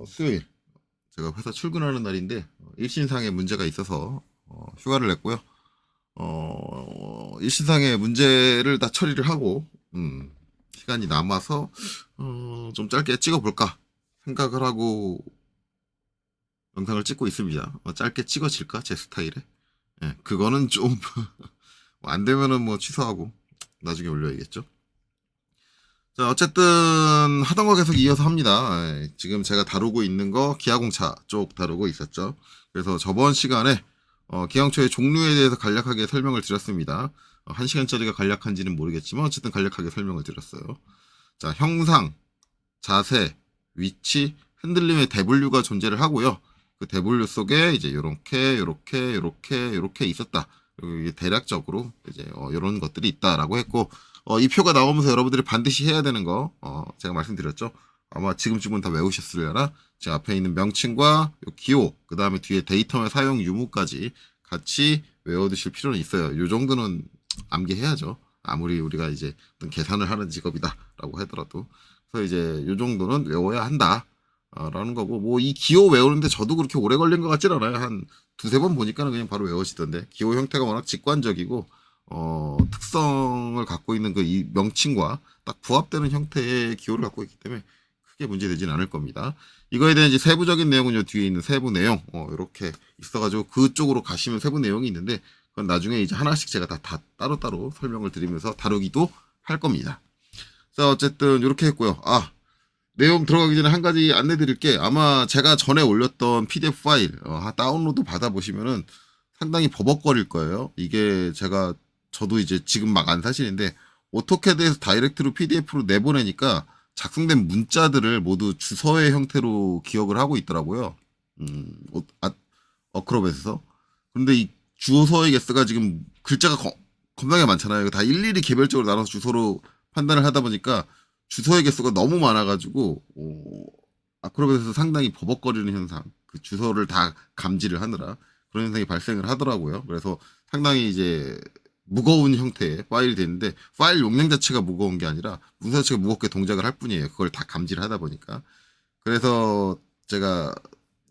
수요일 제가 회사 출근하는 날인데 일신상에 문제가 있어서 휴가를 냈고요. 일신상의 문제를 다 처리를 하고 시간이 남아서 좀 짧게 찍어볼까 생각을 하고 영상을 찍고 있습니다. 짧게 찍어질까 제 스타일에. 예, 그거는 좀 안 되면은 뭐 취소하고 나중에 올려야겠죠. 자, 어쨌든 하던 거 계속 이어서 합니다. 지금 제가 다루고 있는 거 기아공차 쪽 다루고 있었죠. 그래서 저번 시간에 기아공차의 종류에 대해서 간략하게 설명을 드렸습니다. 1시간짜리가 간략한지는 모르겠지만 어쨌든 간략하게 설명을 드렸어요. 자, 형상, 자세, 위치, 흔들림의 대분류가 존재를 하고요. 그 대분류 속에 이제 요렇게 있었다. 그리고 대략적으로 이제 이런 것들이 있다라고 했고, 이 표가 나오면서 여러분들이 반드시 해야 되는 거, 제가 말씀드렸죠. 아마 지금쯤은 다 외우셨으려나? 제 앞에 있는 명칭과 기호, 그 다음에 뒤에 데이터의 사용 유무까지 같이 외워두실 필요는 있어요. 요 정도는 암기해야죠. 아무리 우리가 이제 어떤 계산을 하는 직업이다라고 하더라도. 그래서 이제 요 정도는 외워야 한다. 라는 거고, 뭐 이 기호 외우는데 저도 그렇게 오래 걸린 것 같진 않아요. 한 두세 번 보니까는 그냥 바로 외워지던데. 기호 형태가 워낙 직관적이고, 특성을 갖고 있는 그 이 명칭과 딱 부합되는 형태의 기호를 갖고 있기 때문에 크게 문제되진 않을 겁니다. 이거에 대한 이제 세부적인 내용은 요 뒤에 있는 세부 내용, 이렇게 있어가지고 그쪽으로 가시면 세부 내용이 있는데, 그건 나중에 이제 하나씩 제가 다 따로따로 설명을 드리면서 다루기도 할 겁니다. 자, 어쨌든 이렇게 했고요. 내용 들어가기 전에 한 가지 안내 드릴게. 아마 제가 전에 올렸던 PDF 파일 다운로드 받아보시면은 상당히 버벅거릴 거예요. 이게 저도 이제 지금 막 안 사시는데 오토캐드에서 다이렉트로 PDF로 내보내니까 작성된 문자들을 모두 주소의 형태로 기억을 하고 있더라고요. 어크로벳에서. 근데 이 주소의 개수가 지금 글자가 겁나게 많잖아요. 다 일일이 개별적으로 나눠서 주소로 판단을 하다 보니까 주소의 개수가 너무 많아가지고 아크로벳에서 상당히 버벅거리는 현상, 그 주소를 다 감지를 하느라 그런 현상이 발생을 하더라고요. 그래서 상당히 이제 무거운 형태의 파일이 되는데 파일 용량 자체가 무거운 게 아니라 문서 자체가 무겁게 동작을 할 뿐이에요. 그걸 다 감지를 하다 보니까. 그래서 제가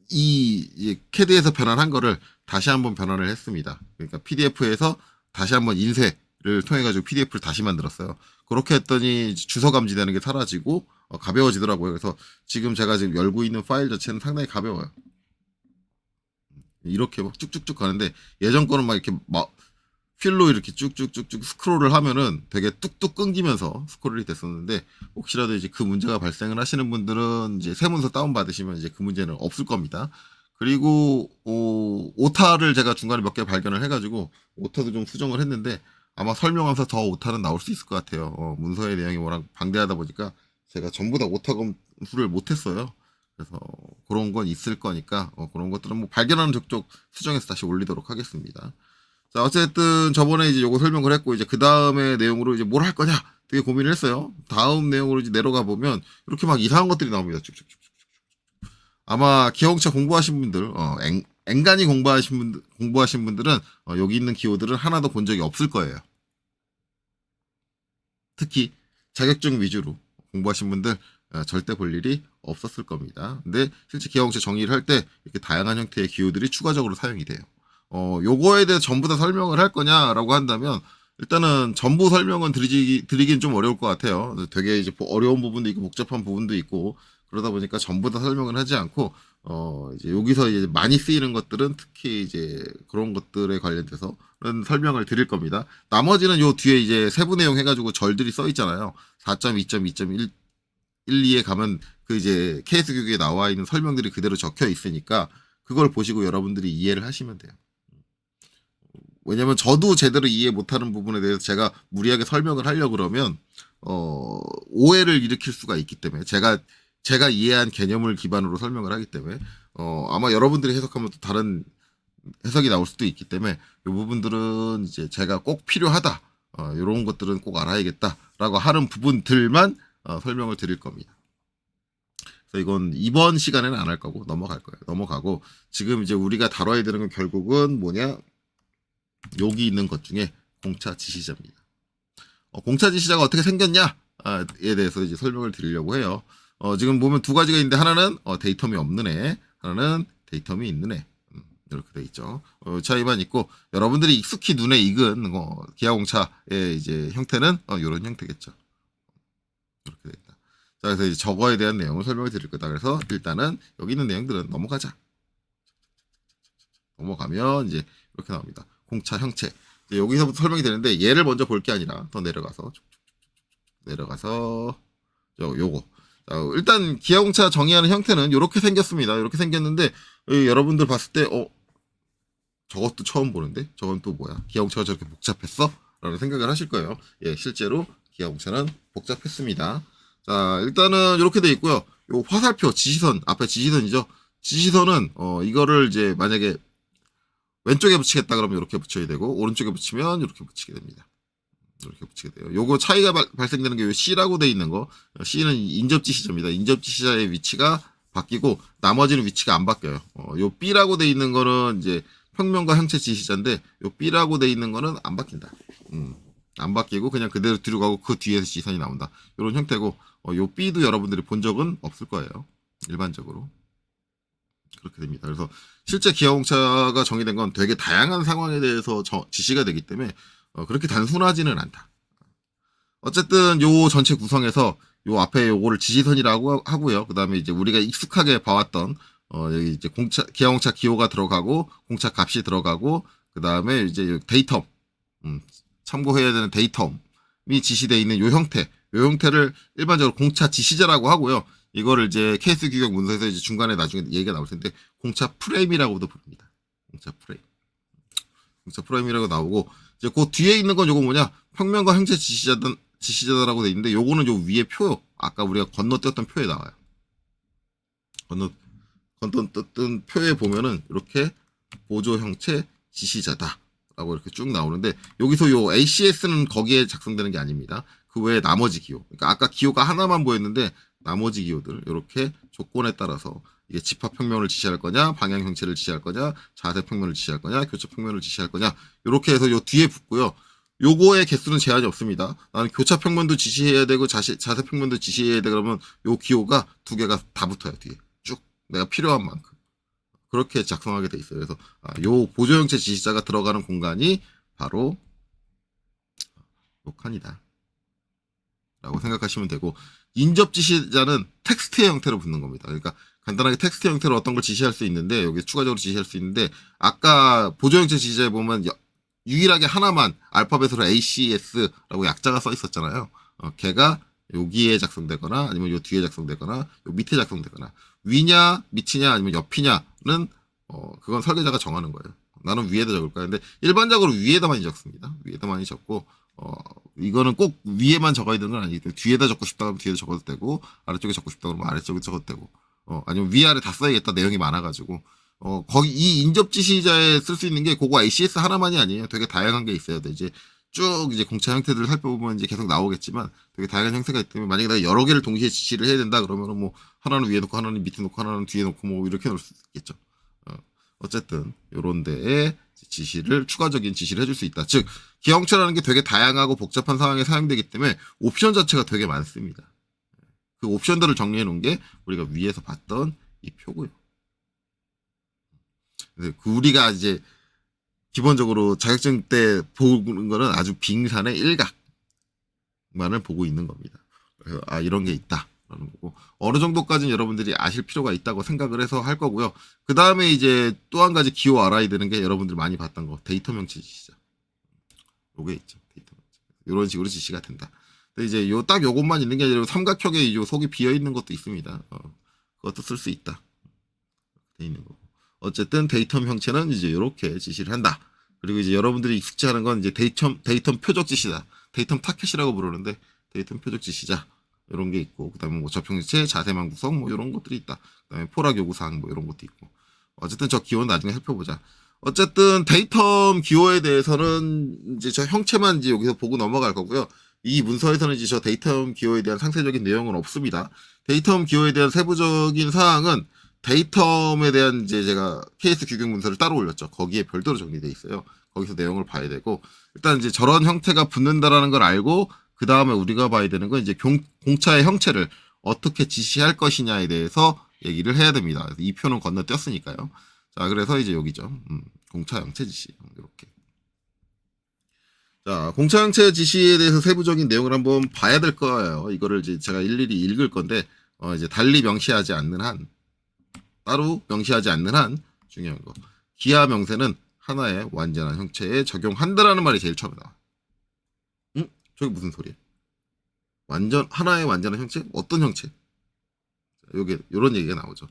이 캐드에서 변환한 거를 다시 한번 변환을 했습니다. 그러니까 PDF에서 다시 한번 인쇄를 통해 가지고 PDF를 다시 만들었어요. 그렇게 했더니 주소 감지되는 게 사라지고 가벼워지더라고요. 그래서 지금 제가 지금 열고 있는 파일 자체는 상당히 가벼워요. 이렇게 막 쭉쭉쭉 가는데 예전 거는 막 이렇게 막 필로 이렇게 쭉쭉쭉쭉 스크롤을 하면은 되게 뚝뚝 끊기면서 스크롤이 됐었는데 혹시라도 이제 그 문제가 발생을 하시는 분들은 이제 새 문서 다운 받으시면 이제 그 문제는 없을 겁니다. 그리고 오타를 제가 중간에 몇 개 발견을 해가지고 오타도 좀 수정을 했는데 아마 설명하면서 더 오타는 나올 수 있을 것 같아요. 문서의 내용이 워낙 방대하다 보니까 제가 전부 다 오타 검수를 못했어요. 그래서 그런 건 있을 거니까 그런 것들은 뭐 발견하는 족족 수정해서 다시 올리도록 하겠습니다. 자, 어쨌든 저번에 이제 요거 설명을 했고 이제 그 다음에 내용으로 이제 뭘 할 거냐 되게 고민을 했어요. 다음 내용으로 이제 내려가 보면 이렇게 막 이상한 것들이 나옵니다. 쭉쭉쭉. 아마 기어공차 공부하신 분들, 앵간히 공부하신 분들은 여기 있는 기호들은 하나도 본 적이 없을 거예요. 특히 자격증 위주로 공부하신 분들 절대 볼 일이 없었을 겁니다. 근데 실제 기어공차 정의를 할 때 이렇게 다양한 형태의 기호들이 추가적으로 사용이 돼요. 요거에 대해 전부 다 설명을 할 거냐라고 한다면 일단은 전부 설명은 드리긴 좀 어려울 것 같아요. 되게 이제 어려운 부분도 있고 복잡한 부분도 있고 그러다 보니까 전부 다 설명을 하지 않고 이제 여기서 이제 많이 쓰이는 것들은 특히 이제 그런 것들에 관련돼서 설명을 드릴 겁니다. 나머지는 요 뒤에 이제 세부 내용 해가지고 절들이 써 있잖아요. 4.2.2.12에 가면 그 이제 케이스 교육에 나와 있는 설명들이 그대로 적혀 있으니까 그걸 보시고 여러분들이 이해를 하시면 돼요. 왜냐면 저도 제대로 이해 못하는 부분에 대해서 제가 무리하게 설명을 하려고 그러면 오해를 일으킬 수가 있기 때문에 제가 이해한 개념을 기반으로 설명을 하기 때문에 아마 여러분들이 해석하면 또 다른 해석이 나올 수도 있기 때문에 이 부분들은 이제 제가 꼭 필요하다 이런 것들은 꼭 알아야겠다라고 하는 부분들만 설명을 드릴 겁니다. 그래서 이건 이번 시간에는 안 할 거고 넘어갈 거예요. 넘어가고 지금 이제 우리가 다뤄야 되는 건 결국은 뭐냐? 여기 있는 것 중에 공차 지시자입니다. 공차 지시자가 어떻게 생겼냐에 대해서 이제 설명을 드리려고 해요. 지금 보면 두 가지가 있는데 하나는 데이텀이 없는 애, 하나는 데이텀이 있는 애. 이렇게 돼 있죠. 차이만 있고 여러분들이 익숙히 눈에 익은 기아공차의 이제 형태는 이런 형태겠죠. 이렇게 돼 있다. 자, 그래서 이제 저거에 대한 내용을 설명을 드릴 거다. 그래서 일단은 여기 있는 내용들은 넘어가자. 넘어가면 이제 이렇게 나옵니다. 공차 형체. 이제 여기서부터 설명이 되는데 얘를 먼저 볼 게 아니라 더 내려가서 요거. 자, 일단 기아공차 정의하는 형태는 이렇게 생겼습니다. 이렇게 생겼는데 여러분들 봤을 때 저것도 처음 보는데 저건 또 뭐야? 기아공차가 저렇게 복잡했어? 라는 생각을 하실 거예요. 예, 실제로 기아공차는 복잡했습니다. 자, 일단은 이렇게 돼 있고요. 요 화살표 지시선 앞에 지시선이죠. 지시선은 이거를 이제 만약에 왼쪽에 붙이겠다 그러면 이렇게 붙여야 되고 오른쪽에 붙이면 이렇게 붙이게 됩니다. 이렇게 붙이게 돼요. 요거 차이가 발생되는 게 요 C라고 돼 있는 거. C는 인접지시자입니다. 인접지시자의 위치가 바뀌고 나머지는 위치가 안 바뀌어요. 요 B라고 돼 있는 거는 이제 평면과 형체 지시자인데 요 B라고 돼 있는 거는 안 바뀐다. 안 바뀌고 그냥 그대로 뒤로 가고 그 뒤에서 지선이 나온다. 이런 형태고 요 B도 여러분들이 본 적은 없을 거예요. 일반적으로. 그렇게 됩니다. 그래서 실제 기아공차가 정의된 건 되게 다양한 상황에 대해서 지시가 되기 때문에 그렇게 단순하지는 않다. 어쨌든 요 전체 구성에서 요 앞에 요거를 지시선이라고 하고요. 그 다음에 이제 우리가 익숙하게 봐왔던 여기 이제 기아공차 기호가 들어가고 공차 값이 들어가고 그 다음에 이제 데이텀 참고해야 되는 데이텀이 지시되어 있는 요 형태를 일반적으로 공차 지시자라고 하고요. 이거를 이제 케이스 규격 문서에서 이제 중간에 나중에 얘기가 나올 텐데 공차 프레임이라고도 부릅니다. 공차 프레임이라고 나오고 이제 그 뒤에 있는 건 요거 뭐냐? 평면과 형체 지시자라고 돼 있는데 요거는 요 위에 표 아까 우리가 건너뛰었던 표에 나와요. 건너뛰었던 표에 보면은 이렇게 보조 형체 지시자다라고 이렇게 쭉 나오는데 여기서 요 ACS는 거기에 작성되는 게 아닙니다. 그 외에 나머지 기호. 그러니까 아까 기호가 하나만 보였는데 나머지 기호들 이렇게 조건에 따라서 이게 집합 평면을 지시할 거냐, 방향 형체를 지시할 거냐, 자세 평면을 지시할 거냐, 교차 평면을 지시할 거냐 이렇게 해서 요 뒤에 붙고요. 요거의 개수는 제한이 없습니다. 나는 교차 평면도 지시해야 되고 자세 평면도 지시해야 돼 그러면 요 기호가 두 개가 다 붙어요 뒤에 쭉 내가 필요한 만큼 그렇게 작성하게 돼 있어요. 그래서 요 보조 형체 지시자가 들어가는 공간이 바로 요 칸이다. 라고 생각하시면 되고 인접 지시자는 텍스트의 형태로 붙는 겁니다. 그러니까 간단하게 텍스트 형태로 어떤 걸 지시할 수 있는데 여기 추가적으로 지시할 수 있는데 아까 보조 형체 지시자에 보면 유일하게 하나만 알파벳으로 ACS라고 약자가 써 있었잖아요. 걔가 여기에 작성되거나 아니면 요 뒤에 작성되거나 요 밑에 작성되거나 위냐 밑이냐 아니면 옆이냐는 그건 설계자가 정하는 거예요. 나는 위에다 적을 거야. 근데 일반적으로 위에다 많이 적습니다. 위에다 많이 적고 이거는 꼭 위에만 적어야 되는 건 아니기 때문에 뒤에다 적고 싶다 그러면 뒤에다 적어도 되고 아래쪽에 적고 싶다 그러면 아래쪽에 적어도 되고 아니면 위아래 다 써야겠다 내용이 많아가지고 거기 이 인접 지시자에 쓸 수 있는 게 그거 ACS 하나만이 아니에요. 되게 다양한 게 있어야 돼. 이제 쭉 이제 공차 형태들을 살펴보면 이제 계속 나오겠지만 되게 다양한 형태가 있기 때문에 만약에 내가 여러 개를 동시에 지시를 해야 된다 그러면은 뭐 하나는 위에 놓고 하나는 밑에 놓고 하나는 뒤에 놓고 뭐 이렇게 놓을 수 있겠죠. 어쨌든 요런 데에 지시를 추가적인 지시를 해줄 수 있다. 즉 기아공차라는 게 되게 다양하고 복잡한 상황에 사용되기 때문에 옵션 자체가 되게 많습니다. 그 옵션들을 정리해 놓은 게 우리가 위에서 봤던 이 표고요. 우리가 이제 기본적으로 자격증 때 보는 거는 아주 빙산의 일각만을 보고 있는 겁니다. 그래서 이런 게 있다. 라는 거고 어느 정도까지는 여러분들이 아실 필요가 있다고 생각을 해서 할 거고요. 그 다음에 이제 또 한 가지 기호 알아야 되는 게 여러분들 많이 봤던 거 데이터 명치 지시자. 요게 있죠. 데이터 명치. 이런 식으로 지시가 된다. 근데 이제 딱 요것만 있는 게 아니라 삼각형에 요 속이 비어 있는 것도 있습니다. 그것도 쓸 수 있다. 돼 있는 거고. 어쨌든 데이텀 형체는 이제 이렇게 지시를 한다. 그리고 이제 여러분들이 익숙지 않은 건 이제 데이텀 표적 지시다. 데이텀 타켓이라고 부르는데 데이텀 표적 지시자. 이런 게 있고, 그 다음에 뭐 접형체, 자세만 구성, 뭐 이런 것들이 있다. 그 다음에 포락 요구사항, 뭐 이런 것도 있고. 어쨌든 저 기호는 나중에 살펴보자. 어쨌든 데이텀 기호에 대해서는 이제 저 형체만 이제 여기서 보고 넘어갈 거고요. 이 문서에서는 이제 저 데이텀 기호에 대한 상세적인 내용은 없습니다. 데이텀 기호에 대한 세부적인 사항은 데이텀에 대한 이제 제가 케이스 규격 문서를 따로 올렸죠. 거기에 별도로 정리되어 있어요. 거기서 내용을 봐야 되고, 일단 이제 저런 형태가 붙는다라는 걸 알고, 그 다음에 우리가 봐야 되는 건 이제 공차의 형체를 어떻게 지시할 것이냐에 대해서 얘기를 해야 됩니다. 그래서 이 표는 건너뛰었으니까요. 자, 그래서 이제 여기죠. 공차 형체 지시. 이렇게. 자, 공차 형체 지시에 대해서 세부적인 내용을 한번 봐야 될 거예요. 이거를 이제 제가 일일이 읽을 건데, 이제 달리 명시하지 않는 한, 따로 명시하지 않는 한, 중요한 거. 기하 명세는 하나의 완전한 형체에 적용한다라는 말이 제일 처음에 나와. 응? 저게 무슨 소리야? 하나의 완전한 형체? 어떤 형체? 요게, 요런 얘기가 나오죠.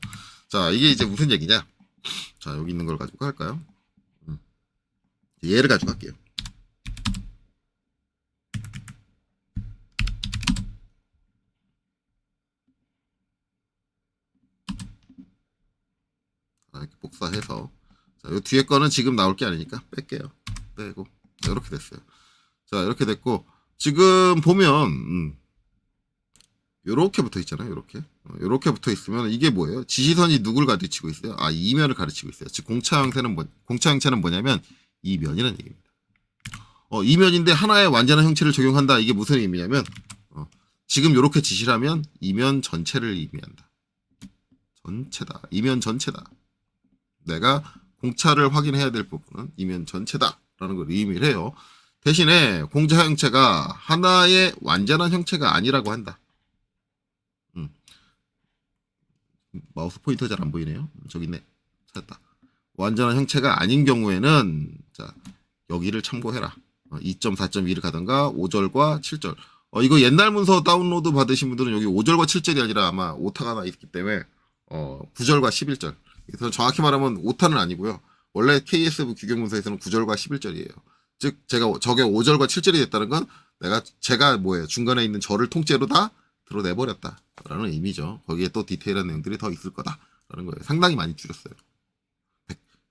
자, 이게 이제 무슨 얘기냐? 자, 여기 있는 걸 가지고 할까요? 얘를 가지고 할게요. 이렇게 복사해서. 자, 요 뒤에 거는 지금 나올 게 아니니까 뺄게요. 빼고. 자, 이렇게 됐어요. 자, 이렇게 됐고, 지금 보면, 요렇게 붙어 있잖아요. 요렇게. 요렇게 붙어 있으면 이게 뭐예요? 지시선이 누굴 가르치고 있어요? 아, 이면을 가르치고 있어요. 즉, 공차 형체는 뭐냐면, 이면이라는 얘기입니다. 이면인데 하나의 완전한 형체를 적용한다. 이게 무슨 의미냐면, 지금 요렇게 지시를 하면 이면 전체를 의미한다. 전체다. 이면 전체다. 내가 공차를 확인해야 될 부분은 이면 전체다라는 걸 의미를 해요. 대신에 공차 형체가 하나의 완전한 형체가 아니라고 한다. 마우스 포인터 잘 안 보이네요. 저기 있네. 찾았다. 완전한 형체가 아닌 경우에는 자, 여기를 참고해라. 2.4.2를 가던가 5절과 7절. 이거 옛날 문서 다운로드 받으신 분들은 여기 5절과 7절이 아니라 아마 오타가 나 있기 때문에 9절과 11절. 그래서 정확히 말하면 오타는 아니고요. 원래 KSV 규격문서에서는 9절과 11절이에요. 즉 저게 5절과 7절이 됐다는 건 제가 뭐예요? 중간에 있는 절을 통째로 다 드러내버렸다라는 의미죠. 거기에 또 디테일한 내용들이 더 있을 거다라는 거예요. 상당히 많이 줄였어요.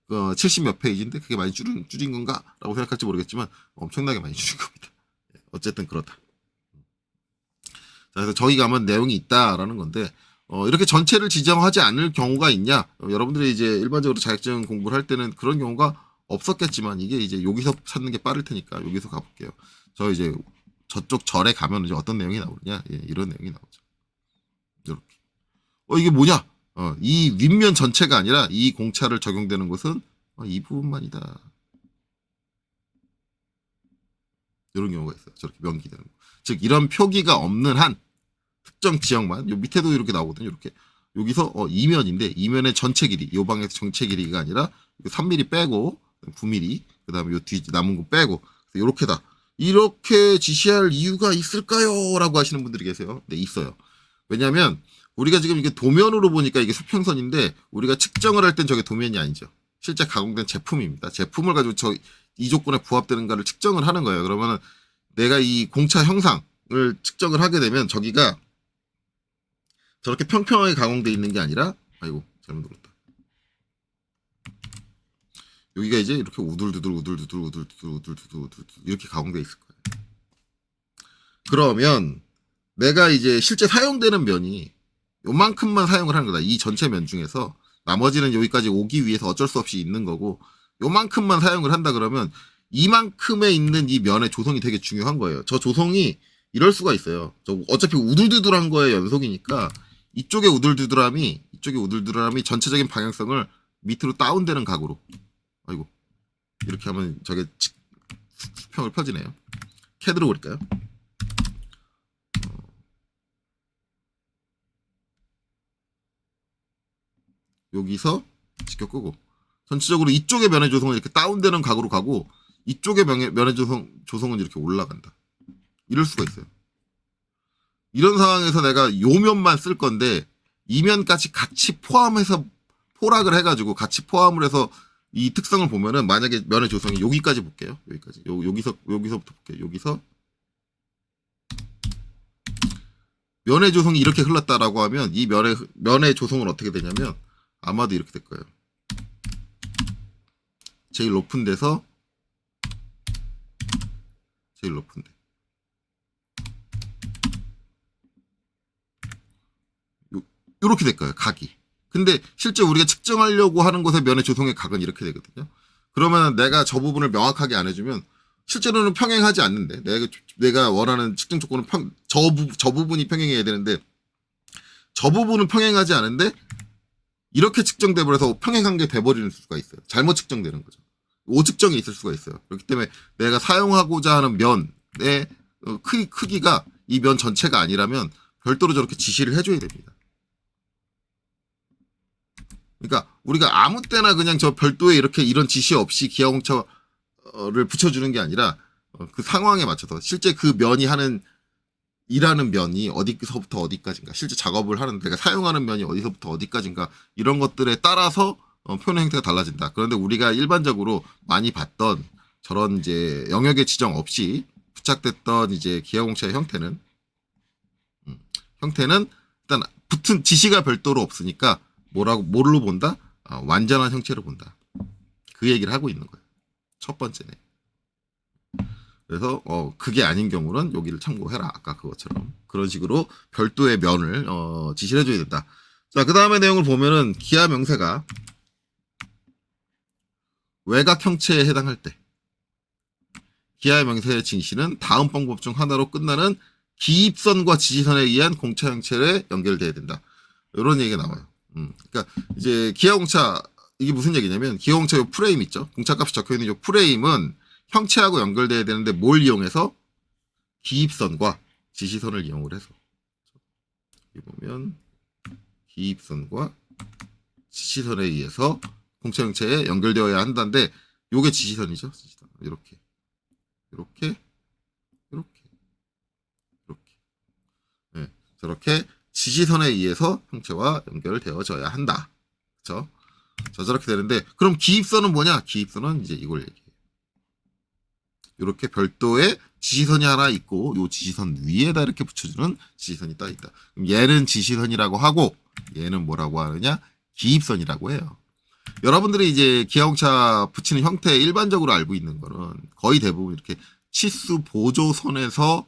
70몇 페이지인데 그게 많이 줄인 건가? 라고 생각할지 모르겠지만 엄청나게 많이 줄인 겁니다. 어쨌든 그렇다. 자, 그래서 저기가 아마 내용이 있다라는 건데 이렇게 전체를 지정하지 않을 경우가 있냐? 여러분들이 이제 일반적으로 자격증 공부를 할 때는 그런 경우가 없었겠지만 이게 이제 여기서 찾는 게 빠를 테니까 여기서 가볼게요. 저 이제 저쪽 절에 가면 이제 어떤 내용이 나오느냐? 예, 이런 내용이 나오죠. 이렇게. 이게 뭐냐? 이 윗면 전체가 아니라 이 공차를 적용되는 것은 이 부분만이다. 이런 경우가 있어요. 저렇게 명기되는 거. 즉 이런 표기가 없는 한 특정 지역만 요 밑에도 이렇게 나오거든요. 이렇게 여기서 이면인데 이면의 전체 길이 요 방에서 전체 길이가 아니라 3mm 빼고 9mm 그다음에 요 뒤 남은 거 빼고 이렇게다. 이렇게 지시할 이유가 있을까요? 라고 하시는 분들이 계세요. 네, 있어요. 왜냐하면 우리가 지금 이게 도면으로 보니까 이게 수평선인데 우리가 측정을 할 땐 저게 도면이 아니죠. 실제 가공된 제품입니다. 제품을 가지고 이 조건에 부합되는가를 측정을 하는 거예요. 그러면은 내가 이 공차 형상을 측정을 하게 되면 저기가 저렇게 평평하게 가공되어 있는 게 아니라 아이고 잘못 눌렀다. 여기가 이제 이렇게 우둘두둘 이렇게 가공되어 있을 거예요. 그러면 내가 이제 실제 사용되는 면이 요만큼만 사용을 하는 거다. 이 전체 면 중에서 나머지는 여기까지 오기 위해서 어쩔 수 없이 있는 거고 요만큼만 사용을 한다 그러면 이만큼에 있는 이 면의 조성이 되게 중요한 거예요. 저 조성이 이럴 수가 있어요. 어차피 우둘두둘한 거의 연속이니까 이쪽의 우둘두둘함이 전체적인 방향성을 밑으로 다운되는 각으로 아이고 이렇게 하면 저게 수평을 펴지네요. 캐드로 그릴까요? 여기서 직격 끄고 전체적으로 이쪽의 면의 조성은 이렇게 다운되는 각으로 가고 이쪽의 면의 조성은 이렇게 올라간다. 이럴 수가 있어요. 이런 상황에서 내가 요 면만 쓸 건데 이 면까지 같이 포함해서 포락을 해가지고 같이 포함을 해서 이 특성을 보면은 만약에 면의 조성이 여기까지 볼게요. 여기까지 여기서부터 볼게요. 여기서 면의 조성이 이렇게 흘렀다라고 하면 이 면의 조성은 어떻게 되냐면 아마도 이렇게 될 거예요. 제일 높은 데서 제일 높은 데. 요렇게 될 거예요. 각이. 근데 실제 우리가 측정하려고 하는 곳의 면의 조성의 각은 이렇게 되거든요. 그러면 내가 저 부분을 명확하게 안 해주면 실제로는 평행하지 않는데 내가 원하는 측정 조건은 저 부분이 평행해야 되는데 저 부분은 평행하지 않은데 이렇게 측정돼 버려서 평행한 게 돼버리는 수가 있어요. 잘못 측정되는 거죠. 오측정이 있을 수가 있어요. 그렇기 때문에 내가 사용하고자 하는 면의 크기가 이 면 전체가 아니라면 별도로 저렇게 지시를 해줘야 됩니다. 그러니까 우리가 아무 때나 그냥 저 별도에 이렇게 이런 지시 없이 기하공차를 붙여주는 게 아니라 그 상황에 맞춰서 실제 그 면이 하는 일하는 면이 어디서부터 어디까지인가, 실제 작업을 하는 내가 사용하는 면이 어디서부터 어디까지인가, 이런 것들에 따라서 표현 형태가 달라진다. 그런데 우리가 일반적으로 많이 봤던 저런 이제 영역의 지정 없이 부착됐던 이제 기하공차의 형태는 일단 붙은 지시가 별도로 없으니까 뭘로 본다? 완전한 형체로 본다. 그 얘기를 하고 있는 거예요. 첫 번째네. 그래서 그게 아닌 경우는 여기를 참고해라. 아까 그것처럼 그런 식으로 별도의 면을 지시를 해줘야 된다. 자, 그 다음에 내용을 보면은 기하 명세가 외곽 형체에 해당할 때 기하 명세의 징시는 다음 방법 중 하나로 끝나는 기입선과 지시선에 의한 공차 형체에 연결돼야 된다. 이런 얘기가 나와요. 그러니까 이제 기하공차, 이게 무슨 얘기냐면 기하공차 요 프레임 있죠. 공차값이 적혀있는 요 프레임은 형체하고 연결돼야 되는데 뭘 이용해서? 기입선과 지시선을 이용을 해서. 여기 보면 기입선과 지시선에 의해서 공차 형체에 연결되어야 한다는데 요게 지시선이죠. 지시선. 이렇게 네, 저렇게 지시선에 의해서 형체와 연결되어져야 한다. 그렇죠? 저렇게 되는데 그럼 기입선은 뭐냐? 기입선은 이제 이걸 얘기해요. 이렇게 별도의 지시선이 하나 있고 요 지시선 위에다 이렇게 붙여주는 지시선이 따 있다. 그럼 얘는 지시선이라고 하고 얘는 뭐라고 하느냐? 기입선이라고 해요. 여러분들이 이제 기하공차 붙이는 형태 일반적으로 알고 있는 거는 거의 대부분 이렇게 치수 보조선에서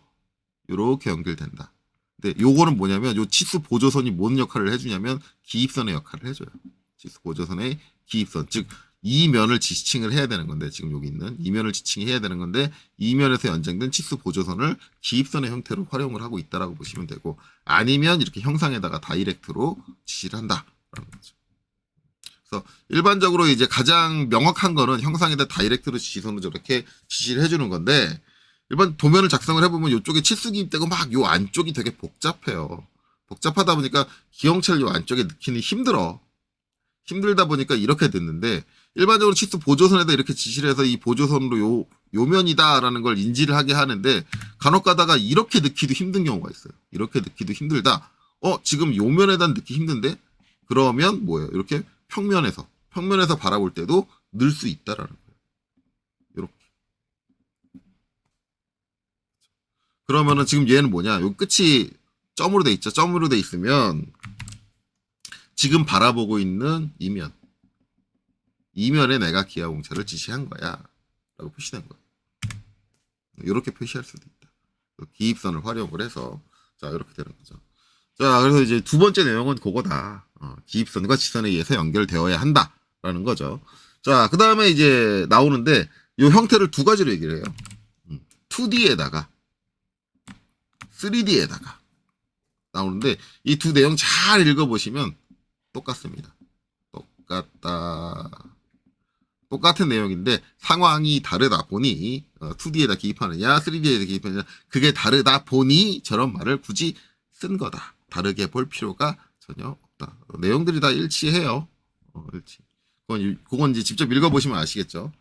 이렇게 연결된다. 근데 요거는 뭐냐면 요 치수 보조선이 뭔 역할을 해주냐면 기입선의 역할을 해줘요. 치수 보조선의 기입선, 즉 이 면을 지칭을 해야 되는 건데, 지금 여기 있는 이 면을 지칭해야 되는 건데 이 면에서 연장된 치수 보조선을 기입선의 형태로 활용을 하고 있다라고 보시면 되고, 아니면 이렇게 형상에다가 다이렉트로 지시를 한다라는 거죠. 그래서 일반적으로 이제 가장 명확한 거는 형상에다 다이렉트로 지시선으로 저렇게 지시를 해주는 건데, 일반 도면을 작성을 해보면 이쪽에 치수 기입되고 막 요 안쪽이 되게 복잡해요. 복잡하다 보니까 기형체를 요 안쪽에 넣기는 힘들다 보니까 이렇게 됐는데, 일반적으로 치수 보조선에다 이렇게 지시를 해서 이 보조선으로 요 면이다라는 걸 인지를 하게 하는데, 간혹 가다가 이렇게 넣기도 힘든 경우가 있어요. 이렇게 넣기도 힘들다. 지금 요 면에다 넣기 힘든데? 그러면 뭐예요? 이렇게 평면에서 바라볼 때도 넣을 수 있다라는 거예요. 이렇게. 그러면은 지금 얘는 뭐냐? 요 끝이 점으로 돼 있죠. 점으로 돼 있으면 지금 바라보고 있는 이면에 내가 기하공차를 지시한 거야 라고 표시된 거예요. 이렇게 표시할 수도 있다. 기입선을 활용을 해서 자 이렇게 되는 거죠. 자, 그래서 이제 두 번째 내용은 그거다. 기입선과 지선에 의해서 연결되어야 한다라는 거죠. 자, 그 다음에 이제 나오는데 이 형태를 두 가지로 얘기를 해요. 2D에다가 3D에다가 나오는데 이 두 내용 잘 읽어보시면 똑같습니다. 똑같은 내용인데 상황이 다르다 보니 2D에다 기입하느냐 3D에다 기입하느냐 그게 다르다 보니 저런 말을 굳이 쓴 거다. 다르게 볼 필요가 전혀 없다. 내용들이 다 일치해요. 일치. 그건 이제 직접 읽어보시면 아시겠죠.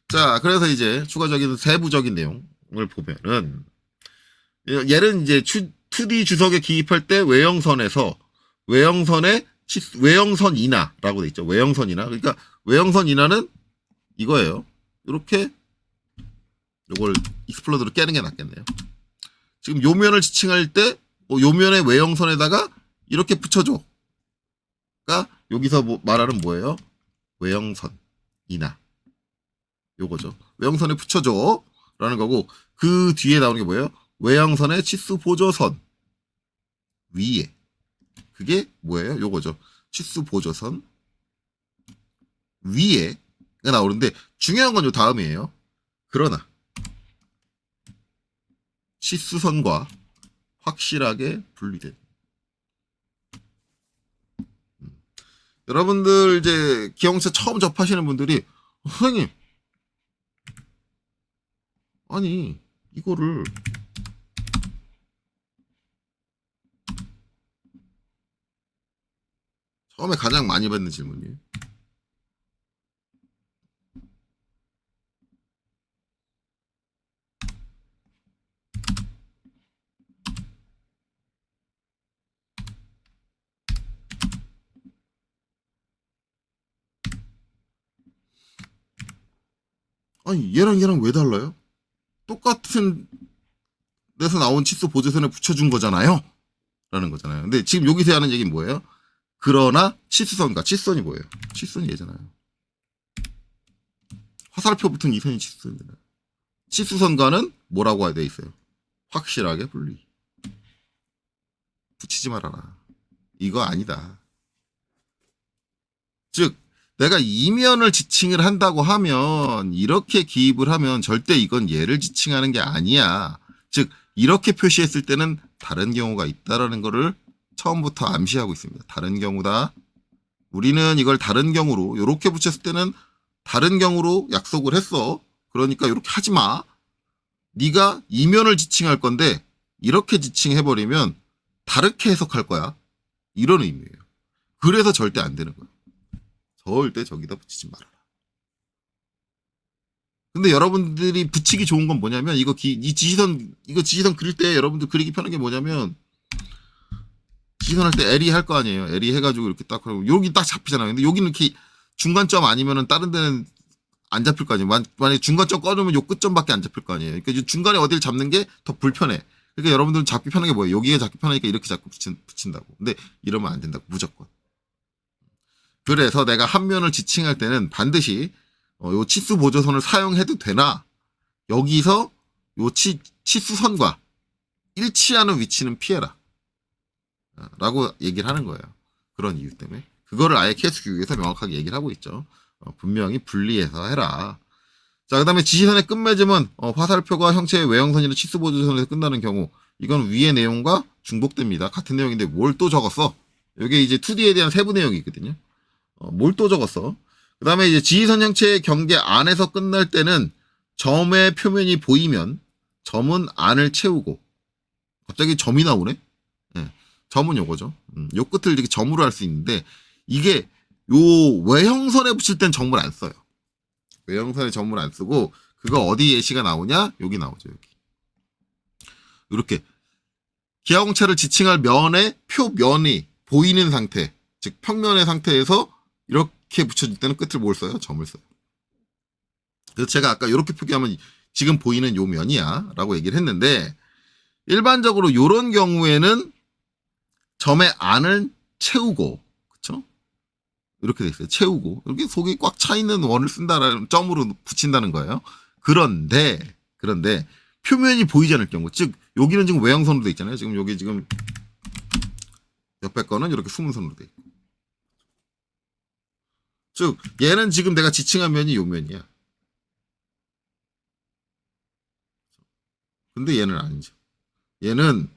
자, 그래서 이제 추가적인 세부적인 내용을 보면은 얘는 이제 2D 주석에 기입할 때 외형선 인하라고 돼 있죠. 외형선 인하. 그러니까 외형선 인하는 이거예요. 이렇게 요걸 익스플로드로 깨는 게 낫겠네요. 지금 요 면을 지칭할 때 요 면의 외형선에다가 이렇게 붙여줘. 그러니까 여기서 말하는 뭐예요? 외형선 인하. 요거죠. 외형선에 붙여줘 라는 거고, 그 뒤에 나오는 게 뭐예요? 외형선의 치수 보조선 위에. 그게 뭐예요? 요거죠. 치수 보조선 위에가 나오는데 중요한 건 요 다음이에요. 그러나 치수선과 확실하게 분리된. 여러분들 이제 기형차 처음 접하시는 분들이 선생님 아니 이거를 처음에 가장 많이 받는 질문이에요. 아니 얘랑 왜 달라요? 똑같은 데서 나온 치수 보조선에 붙여준 거잖아요. 라는 거잖아요. 근데 지금 여기서 하는 얘기는 뭐예요? 그러나 치수선과 치수선이 뭐예요? 치수선이 얘잖아요. 화살표 붙은 이 선이 치수선이잖아요. 치수선과는 뭐라고 돼 있어요? 확실하게 분리. 붙이지 말아라. 이거 아니다. 즉 내가 이면을 지칭을 한다고 하면 이렇게 기입을 하면 절대 이건 얘를 지칭하는 게 아니야. 즉 이렇게 표시했을 때는 다른 경우가 있다라는 거를 처음부터 암시하고 있습니다. 다른 경우다. 우리는 이걸 다른 경우로 이렇게 붙였을 때는 다른 경우로 약속을 했어. 그러니까 이렇게 하지 마. 네가 이면을 지칭할 건데 이렇게 지칭해버리면 다르게 해석할 거야. 이런 의미예요. 그래서 절대 안 되는 거야. 절대 저기다 붙이지 말아라. 근데 여러분들이 붙이기 좋은 건 뭐냐면 이거 지시선 그릴 때 여러분들 그리기 편한 게 뭐냐면 지시선할 때 L이 할 거 아니에요. L이 해가지고 이렇게 딱 하고 여기 딱 잡히잖아요. 근데 여기는 이렇게 중간점 아니면은 다른 데는 안 잡힐 거 아니에요. 만약에 중간점 꺼놓으면 요 끝점밖에 안 잡힐 거 아니에요. 그러니까 중간에 어디를 잡는 게 더 불편해. 그러니까 여러분들은 잡기 편한 게 뭐예요? 여기가 잡기 편하니까 이렇게 자꾸 붙인다고. 근데 이러면 안 된다고 무조건. 그래서 내가 한 면을 지칭할 때는 반드시 요 치수 보조선을 사용해도 되나 여기서 요 치수선과 일치하는 위치는 피해라 라고 얘기를 하는 거예요. 그런 이유 때문에 그거를 아예 KS 교육에서 명확하게 얘기를 하고 있죠. 분명히 분리해서 해라. 자, 그 다음에 지시선의 끝맺음은 화살표가 형체의 외형선이나 치수 보조선에서 끝나는 경우 이건 위의 내용과 중복됩니다. 같은 내용인데 뭘 또 적었어? 이게 이제 2D에 대한 세부 내용이 있거든요. 뭘 또 적었어? 그 다음에 이제 지시선 형체의 경계 안에서 끝날 때는 점의 표면이 보이면 점은 안을 채우고 갑자기 점이 나오네? 네, 점은 요거죠. 요 끝을 이렇게 점으로 할 수 있는데 이게 요 외형선에 붙일 땐 점을 안 써요. 외형선에 점을 안 쓰고 그거 어디 예시가 나오냐? 여기 나오죠. 여기. 이렇게 기하공차를 지칭할 면의 표면이 보이는 상태, 즉 평면의 상태에서 이렇게 붙여줄 때는 끝을 뭘 써요? 점을 써요. 그래서 제가 아까 이렇게 표기하면 지금 보이는 요 면이야 라고 얘기를 했는데 일반적으로 이런 경우에는 점의 안을 채우고 그쵸? 이렇게 돼 있어요. 채우고 이렇게 속이 꽉 차 있는 원을 쓴다라는 점으로 붙인다는 거예요. 그런데 표면이 보이지 않을 경우 즉 여기는 지금 외형선으로 돼 있잖아요. 지금 여기 지금 옆에 거는 이렇게 수문선으로 돼 있고 즉 얘는 지금 내가 지칭한 면이 요 면이야. 근데 얘는 아니죠. 얘는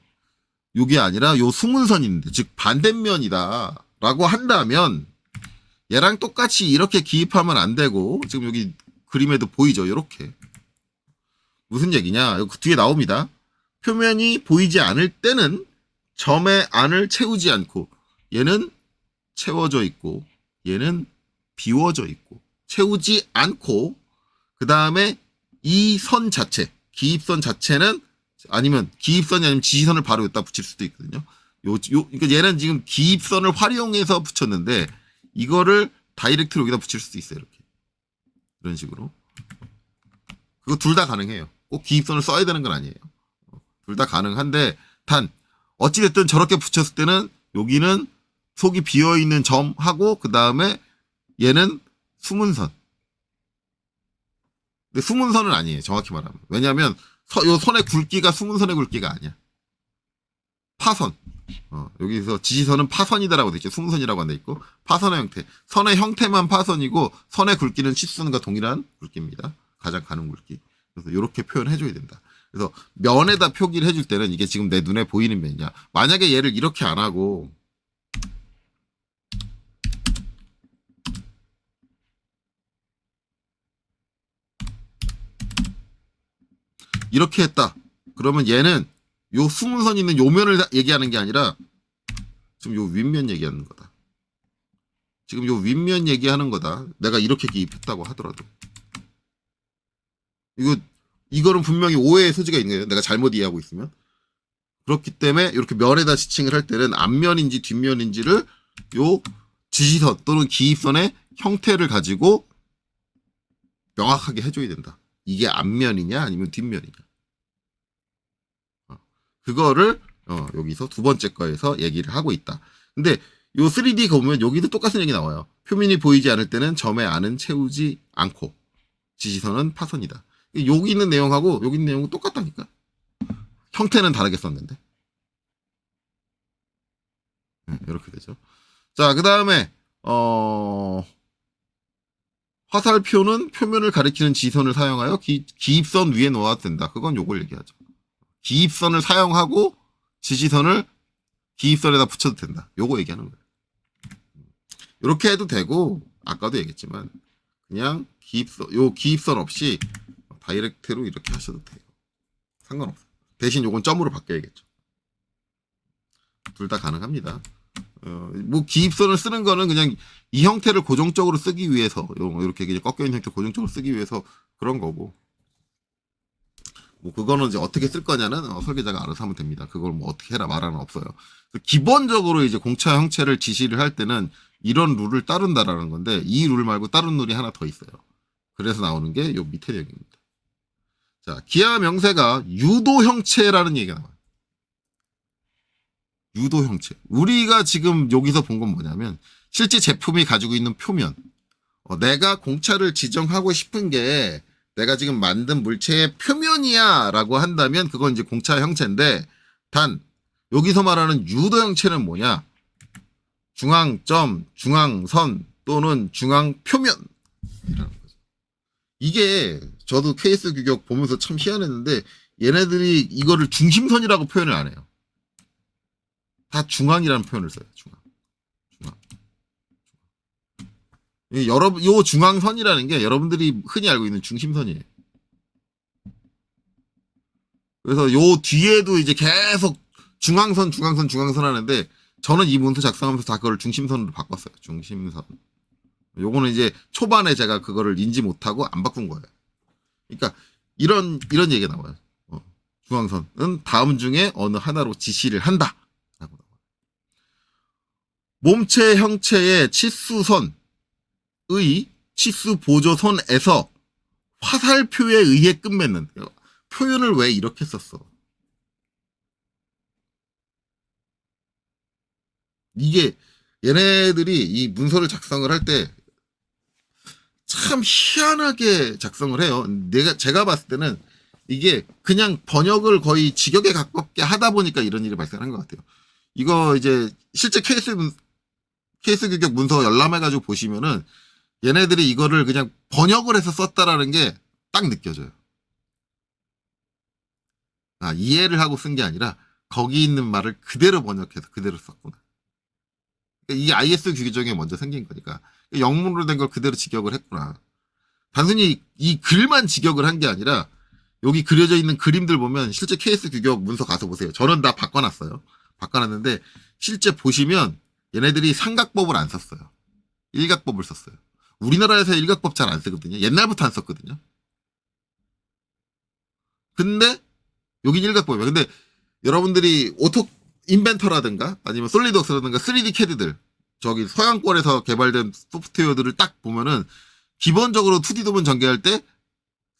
요게 아니라 요 수문선인데 즉 반대면이다 라고 한다면 얘랑 똑같이 이렇게 기입하면 안 되고 지금 여기 그림에도 보이죠. 이렇게 무슨 얘기냐 그 뒤에 나옵니다. 표면이 보이지 않을 때는 점의 안을 채우지 않고 얘는 채워져 있고 얘는 비워져 있고 채우지 않고 그 다음에 이 선 자체 기입선 자체는 아니면 기입선이 아니면 지시선을 바로 여기다 붙일 수도 있거든요. 그러니까 얘는 지금 기입선을 활용해서 붙였는데 이거를 다이렉트로 여기다 붙일 수도 있어요. 이렇게 이런 식으로 그거 둘 다 가능해요. 꼭 기입선을 써야 되는 건 아니에요. 둘 다 가능한데 단 어찌됐든 저렇게 붙였을 때는 여기는 속이 비어있는 점하고 그 다음에 얘는 수문선. 근데 수문선은 아니에요. 정확히 말하면. 왜냐하면 요 선의 굵기가 수문선의 굵기가 아니야. 파선. 여기서 지시선은 파선이다라고 돼 있죠. 수문선이라고 안 돼 있고 파선의 형태. 선의 형태만 파선이고 선의 굵기는 치수선과 동일한 굵기입니다. 가장 가는 굵기. 그래서 이렇게 표현해줘야 된다. 그래서 면에다 표기를 해줄 때는 이게 지금 내 눈에 보이는 면이냐. 만약에 얘를 이렇게 안 하고 이렇게 했다. 그러면 얘는 요 수문선 있는 요 면을 얘기하는 게 아니라 지금 요 윗면 얘기하는 거다. 지금 요 윗면 얘기하는 거다. 내가 이렇게 기입했다고 하더라도. 이거는 분명히 오해의 소지가 있는 거예요. 내가 잘못 이해하고 있으면. 그렇기 때문에 이렇게 면에다 지칭을 할 때는 앞면인지 뒷면인지를 요 지시선 또는 기입선의 형태를 가지고 명확하게 해줘야 된다. 이게 앞면이냐 아니면 뒷면이냐. 그거를 여기서 두 번째 거에서 얘기를 하고 있다. 근데 요 3D 보면 여기도 똑같은 얘기 나와요. 표면이 보이지 않을 때는 점의 안은 채우지 않고 지시선은 파선이다. 여기 있는 내용하고 여기 있는 내용은 똑같다니까. 형태는 다르게 썼는데. 이렇게 되죠. 자, 그 다음에 화살표는 표면을 가리키는 지선을 사용하여 기입선 위에 놓아도 된다. 그건 요걸 얘기하죠. 기입선을 사용하고 지시선을 기입선에다 붙여도 된다. 요거 얘기하는 거예요. 이렇게 해도 되고 아까도 얘기했지만 그냥 기입선 없이 다이렉트로 이렇게 하셔도 돼요. 상관없어요. 대신 요건 점으로 바뀌어야겠죠. 둘 다 가능합니다. 뭐 기입선을 쓰는 거는 그냥 이 형태를 고정적으로 쓰기 위해서 이렇게 그냥 꺾여있는 형태 고정적으로 쓰기 위해서 그런 거고, 뭐 그거는 이제 어떻게 쓸 거냐는 설계자가 알아서 하면 됩니다. 그걸 뭐 어떻게 해라 말하는 없어요. 기본적으로 이제 공차 형체를 지시를 할 때는 이런 룰을 따른다라는 건데 이 룰 말고 다른 룰이 하나 더 있어요. 그래서 나오는 게 요 밑에 내용입니다. 자, 기하 명세가 유도 형체라는 얘기가 나와요. 유도 형체. 우리가 지금 여기서 본 건 뭐냐면 실제 제품이 가지고 있는 표면. 내가 공차를 지정하고 싶은 게 내가 지금 만든 물체의 표면이야 라고 한다면 그건 이제 공차 형체인데, 단 여기서 말하는 유도 형체는 뭐냐? 중앙점, 중앙선 또는 중앙표면이라는 거죠. 이게 저도 케이스 규격 보면서 참 희한했는데 얘네들이 이거를 중심선이라고 표현을 안 해요. 다 중앙이라는 표현을 써요. 중앙. 요 중앙선이라는 게 여러분들이 흔히 알고 있는 중심선이에요. 그래서 요 뒤에도 이제 계속 중앙선 하는데 저는 이 문서 작성하면서 다 그걸 중심선으로 바꿨어요. 중심선. 요거는 이제 초반에 제가 그거를 인지 못하고 안 바꾼 거예요. 그러니까 이런 얘기가 나와요. 중앙선은 다음 중에 어느 하나로 지시를 한다. 라고 나와요. 몸체 형체의 치수선의 치수 보조선에서 화살표에 의해 끝맺는. 표현을 왜 이렇게 썼어? 이게 얘네들이 이 문서를 작성을 할 때 참 희한하게 작성을 해요. 제가 봤을 때는 이게 그냥 번역을 거의 직역에 가깝게 하다 보니까 이런 일이 발생한 것 같아요. 이거 이제 실제 케이스 규격 문서 열람해가지고 보시면은 얘네들이 이거를 그냥 번역을 해서 썼다라는 게 딱 느껴져요. 이해를 하고 쓴 게 아니라 거기 있는 말을 그대로 번역해서 그대로 썼구나. 이게 IS 규정에 먼저 생긴 거니까 영문으로 된 걸 그대로 직역을 했구나. 단순히 이 글만 직역을 한 게 아니라 여기 그려져 있는 그림들 보면 실제 케이스 규격 문서 가서 보세요. 저는 다 바꿔놨어요. 바꿔놨는데 실제 보시면 얘네들이 삼각법을 안 썼어요. 일각법을 썼어요. 우리나라에서 일각법 잘 안 쓰거든요. 옛날부터 안 썼거든요. 근데 여긴 일각법이야. 근데 여러분들이 오토 인벤터라든가 아니면 솔리드웍스라든가 3D 캐드들 저기 서양권에서 개발된 소프트웨어들을 딱 보면은 기본적으로 2D 도면 전개할 때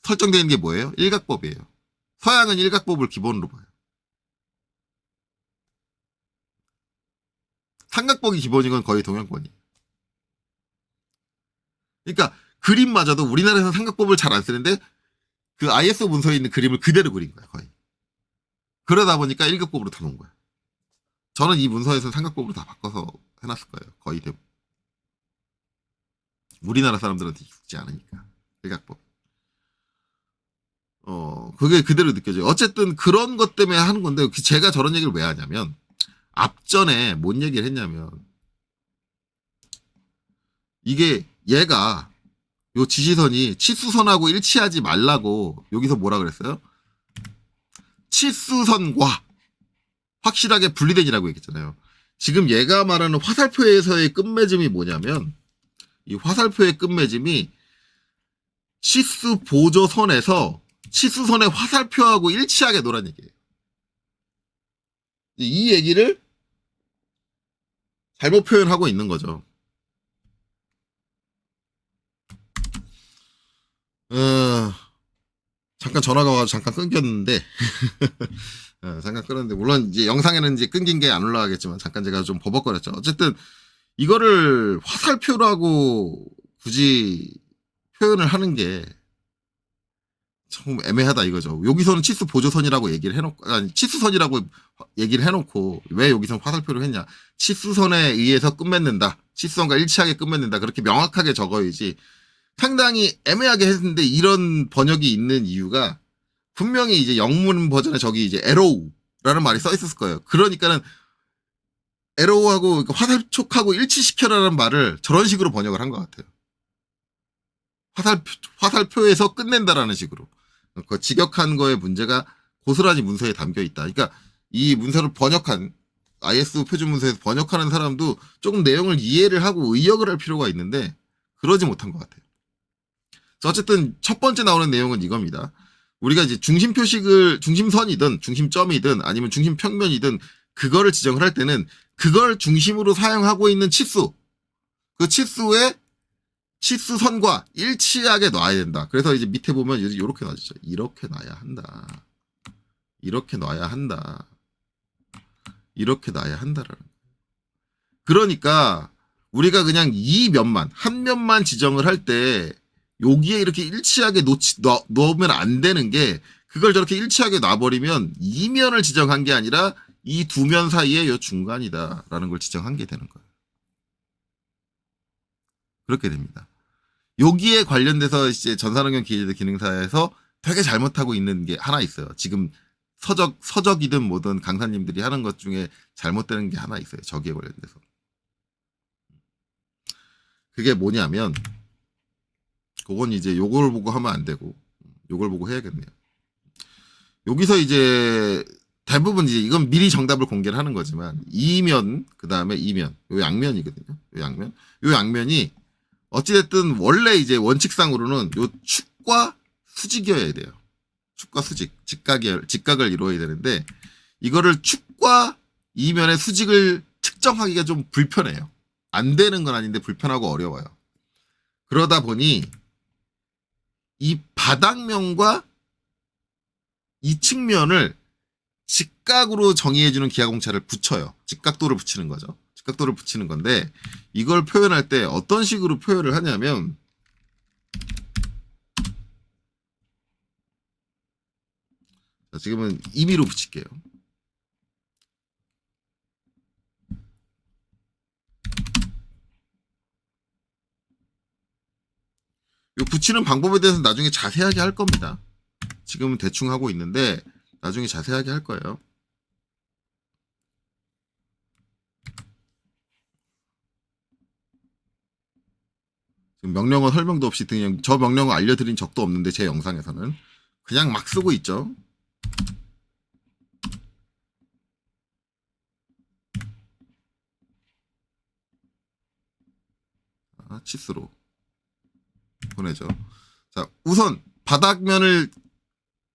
설정되어 있는 게 뭐예요? 일각법이에요. 서양은 일각법을 기본으로 봐요. 삼각법이 기본인 건 거의 동양권이에요. 그러니까 그림마저도 우리나라에서 삼각법을 잘 안 쓰는데 그 ISO 문서에 있는 그림을 그대로 그린 거야, 거의. 그러다 보니까 일각법으로 다 놓은 거야. 저는 이 문서에서 삼각법으로 다 바꿔서 해놨을 거예요. 거의 대부분. 우리나라 사람들한테 익숙지 않으니까. 일각법. 그게 그대로 느껴져요. 어쨌든 그런 것 때문에 하는 건데, 제가 저런 얘기를 왜 하냐면, 앞전에 뭔 얘기를 했냐면, 이게 요 지시선이 치수선하고 일치하지 말라고 여기서 뭐라 그랬어요? 치수선과 확실하게 분리된이라고 얘기했잖아요. 지금 얘가 말하는 화살표에서의 끝맺음이 뭐냐면 이 화살표의 끝맺음이 치수 보조선에서 치수선의 화살표하고 일치하게 놓으란 얘기예요. 이 얘기를 잘못 표현하고 있는 거죠. 잠깐 전화가 와서 잠깐 끊겼는데 잠깐 끊었는데 물론 이제 영상에는 이제 끊긴 게 안 올라가겠지만 잠깐 제가 좀 버벅거렸죠. 어쨌든 이거를 화살표라고 굳이 표현을 하는 게 참 애매하다 이거죠. 여기서는 치수 보조선이라고 얘기를 해놓고 아니 치수선이라고 얘기를 해놓고 왜 여기서 화살표를 했냐? 치수선에 의해서 끝맺는다. 치수선과 일치하게 끝맺는다. 그렇게 명확하게 적어야지. 상당히 애매하게 했는데 이런 번역이 있는 이유가 분명히 이제 영문 버전에 저기 이제 에로우라는 말이 써 있었을 거예요. 그러니까는 에로우하고 화살촉하고 일치시켜라는 말을 저런 식으로 번역을 한 것 같아요. 화살표에서 끝낸다라는 식으로. 그 직역한 거에 문제가 고스란히 문서에 담겨 있다. 그러니까 이 문서를 번역한 IS 표준 문서에서 번역하는 사람도 조금 내용을 이해를 하고 의역을 할 필요가 있는데 그러지 못한 것 같아요. 어쨌든 첫 번째 나오는 내용은 이겁니다. 우리가 이제 중심 표식을 중심선이든 중심점이든 아니면 중심 평면이든 그거를 지정을 할 때는 그걸 중심으로 사용하고 있는 치수, 그 치수의 치수선과 일치하게 놔야 된다. 그래서 이제 밑에 보면 이렇게 놔주죠. 이렇게 놔야 한다. 이렇게 놔야 한다. 이렇게 놔야 한다라는. 그러니까 우리가 그냥 이 면만 한 면만 지정을 할 때 여기에 이렇게 일치하게 넣으면 안 되는 게 그걸 저렇게 일치하게 놔버리면 이 면을 지정한 게 아니라 이 두 면 사이에 요 중간이다라는 걸 지정한 게 되는 거예요. 그렇게 됩니다. 여기에 관련돼서 이제 전산환경 기계제도 기능사에서 되게 잘못하고 있는 게 하나 있어요. 지금 서적이든 뭐든 강사님들이 하는 것 중에 잘못되는 게 하나 있어요. 저기에 관련돼서. 그게 뭐냐면 그건 이제 요걸 보고 하면 안 되고 요걸 보고 해야겠네요. 여기서 이제 대부분 이제 이건 미리 정답을 공개를 하는 거지만 이면 그다음에 이면 요 양면이거든요. 요 양면이 어찌됐든 원래 이제 원칙상으로는 요 축과 수직이어야 돼요. 축과 수직, 직각을 이루어야 되는데 이거를 축과 이면의 수직을 측정하기가 좀 불편해요. 안 되는 건 아닌데 불편하고 어려워요. 그러다 보니 이 바닥면과 이 측면을 직각으로 정의해주는 기하공차를 붙여요. 직각도를 붙이는 거죠. 직각도를 붙이는 건데 이걸 표현할 때 어떤 식으로 표현을 하냐면 자, 지금은 임의로 붙일게요. 이 붙이는 방법에 대해서 나중에 자세하게 할 겁니다. 지금은 대충 하고 있는데 나중에 자세하게 할 거예요. 지금 명령어 설명도 없이 그냥 저 명령어 알려드린 적도 없는데 제 영상에서는 그냥 막 쓰고 있죠. 치수로 보내죠. 자, 우선 바닥면을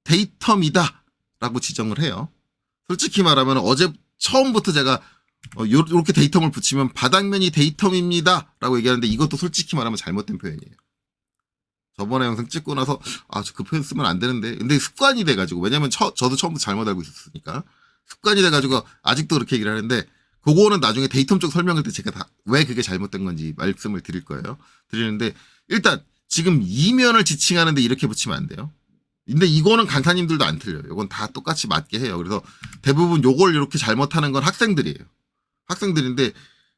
데이텀이다 라고 지정을 해요. 솔직히 말하면 어제 처음부터 제가 요렇게 데이텀을 붙이면 바닥면이 데이텀입니다 라고 얘기하는데 이것도 솔직히 말하면 잘못된 표현이에요. 저번에 영상 찍고 나서 저 그 표현 쓰면 안 되는데 근데 습관이 돼가지고 왜냐면 저도 처음부터 잘못 알고 있었으니까 습관이 돼가지고 아직도 그렇게 얘기를 하는데 그거는 나중에 데이텀 쪽 설명할 때 제가 다 왜 그게 잘못된 건지 말씀을 드릴 거예요. 드리는데 일단 지금 이면을 지칭하는데 이렇게 붙이면 안 돼요. 근데 이거는 강사님들도 안 틀려요. 이건 다 똑같이 맞게 해요. 그래서 대부분 요걸 이렇게 잘못하는 건 학생들이에요. 학생들인데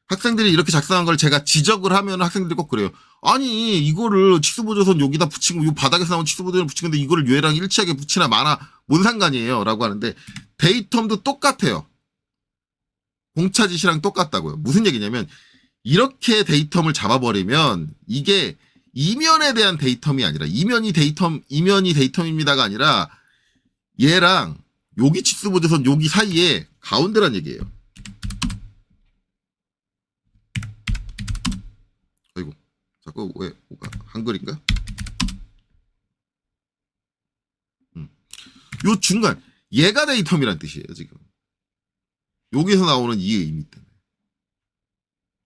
학생들이 이렇게 작성한 걸 제가 지적을 하면 학생들이 꼭 그래요. 아니 이거를 치수보조선 여기다 붙이고 요 바닥에서 나온 치수보조선 붙이는데 이거를 얘랑 일치하게 붙이나 마나 뭔 상관이에요 라고 하는데 데이텀도 똑같아요. 공차지시랑 똑같다고요. 무슨 얘기냐면 이렇게 데이텀을 잡아버리면 이게 이면에 대한 데이텀이 아니라 이면이 데이텀입니다가 아니라 얘랑 여기 치수 보조선 여기 사이에 가운데란 얘기예요. 아이고, 자꾸 왜 뭐가 한글인가? 요 중간 얘가 데이텀이란 뜻이에요. 지금 여기서 나오는 이 의미 때문에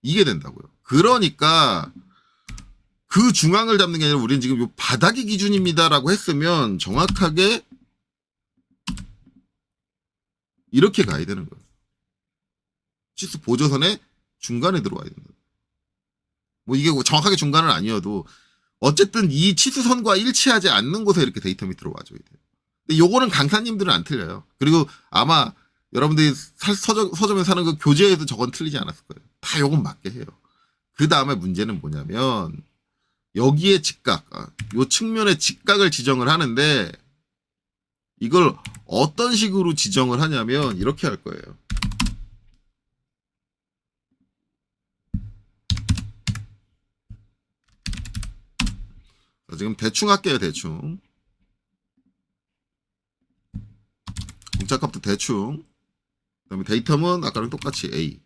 이게 된다고요. 그러니까 그 중앙을 잡는 게 아니라 우리는 지금 요 바닥이 기준입니다라고 했으면 정확하게 이렇게 가야 되는 거예요. 치수 보조선의 중간에 들어와야 된다. 뭐 이게 정확하게 중간은 아니어도 어쨌든 이 치수선과 일치하지 않는 곳에 이렇게 데이텀이 들어와줘야 돼요. 근데 요거는 강사님들은 안 틀려요. 그리고 아마 여러분들이 서점에 사는 그 교재에도 저건 틀리지 않았을 거예요. 다 요건 맞게 해요. 그 다음에 문제는 뭐냐면 여기에 직각, 요 측면의 직각을 지정을 하는데 이걸 어떤 식으로 지정을 하냐면 이렇게 할 거예요. 지금 대충 할게요. 대충. 공짜값도 대충. 그 다음에 데이텀은 아까랑 똑같이 A.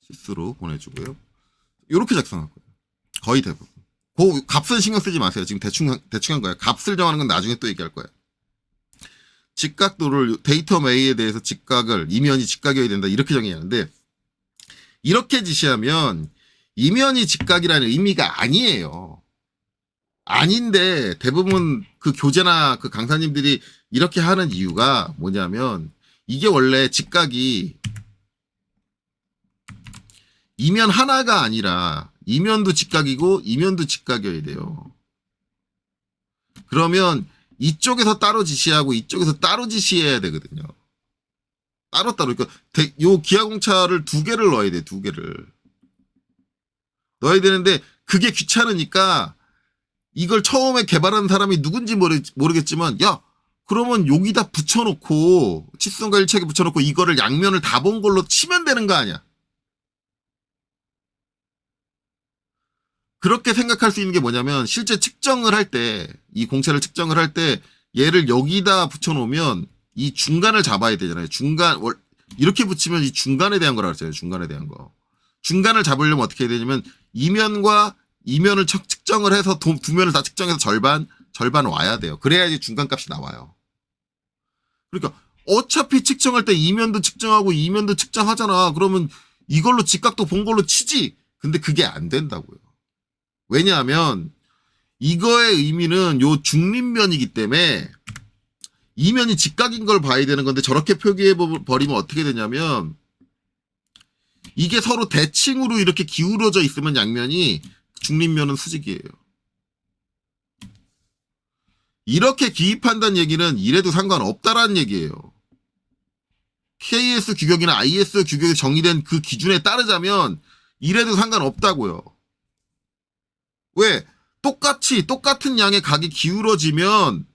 시스로 보내주고요. 이렇게 작성할 거예요. 거의 대부분. 그 값은 신경 쓰지 마세요. 지금 대충 한 거예요. 값을 정하는 건 나중에 또 얘기할 거예요. 직각도를 데이텀 A에 대해서 직각을 이면이 직각이어야 된다 이렇게 정의하는데 이렇게 지시하면 이면이 직각이라는 의미가 아니에요. 아닌데 대부분 그 교재나 그 강사님들이 이렇게 하는 이유가 뭐냐면 이게 원래 직각이 이면 하나가 아니라 이면도 직각이고 이면도 직각이어야 돼요. 그러면 이쪽에서 따로 지시하고 이쪽에서 따로 지시해야 되거든요. 따로따로. 그러니까 요 기하공차를 두 개를 넣어야 돼. 두 개를. 넣어야 되는데 그게 귀찮으니까 이걸 처음에 개발한 사람이 누군지 모르겠지만 야 그러면 여기다 붙여놓고 치수선과 일치하게 붙여놓고 이거를 양면을 다 본 걸로 치면 되는 거 아니야. 그렇게 생각할 수 있는 게 뭐냐면 실제 측정을 할 때 이 공차를 측정을 할 때 얘를 여기다 붙여놓으면 이 중간을 잡아야 되잖아요. 중간 이렇게 붙이면 이 중간에 대한 거라 그랬잖아요. 중간에 대한 거. 중간을 잡으려면 어떻게 해야 되냐면 이면과 이면을 측정을 해서 두 면을 다 측정해서 절반 와야 돼요. 그래야지 중간값이 나와요. 그러니까 어차피 측정할 때 이면도 측정하고 이면도 측정하잖아. 그러면 이걸로 직각도 본 걸로 치지. 근데 그게 안 된다고요. 왜냐하면 이거의 의미는 요 중립면이기 때문에 이면이 직각인 걸 봐야 되는 건데 저렇게 표기해 버리면 어떻게 되냐면 이게 서로 대칭으로 이렇게 기울어져 있으면 양면이 중립면은 수직이에요. 이렇게 기입한다는 얘기는 이래도 상관없다라는 얘기예요. KS 규격이나 IS 규격이 정의된 그 기준에 따르자면 이래도 상관없다고요. 왜? 똑같은 양의 각이 기울어지면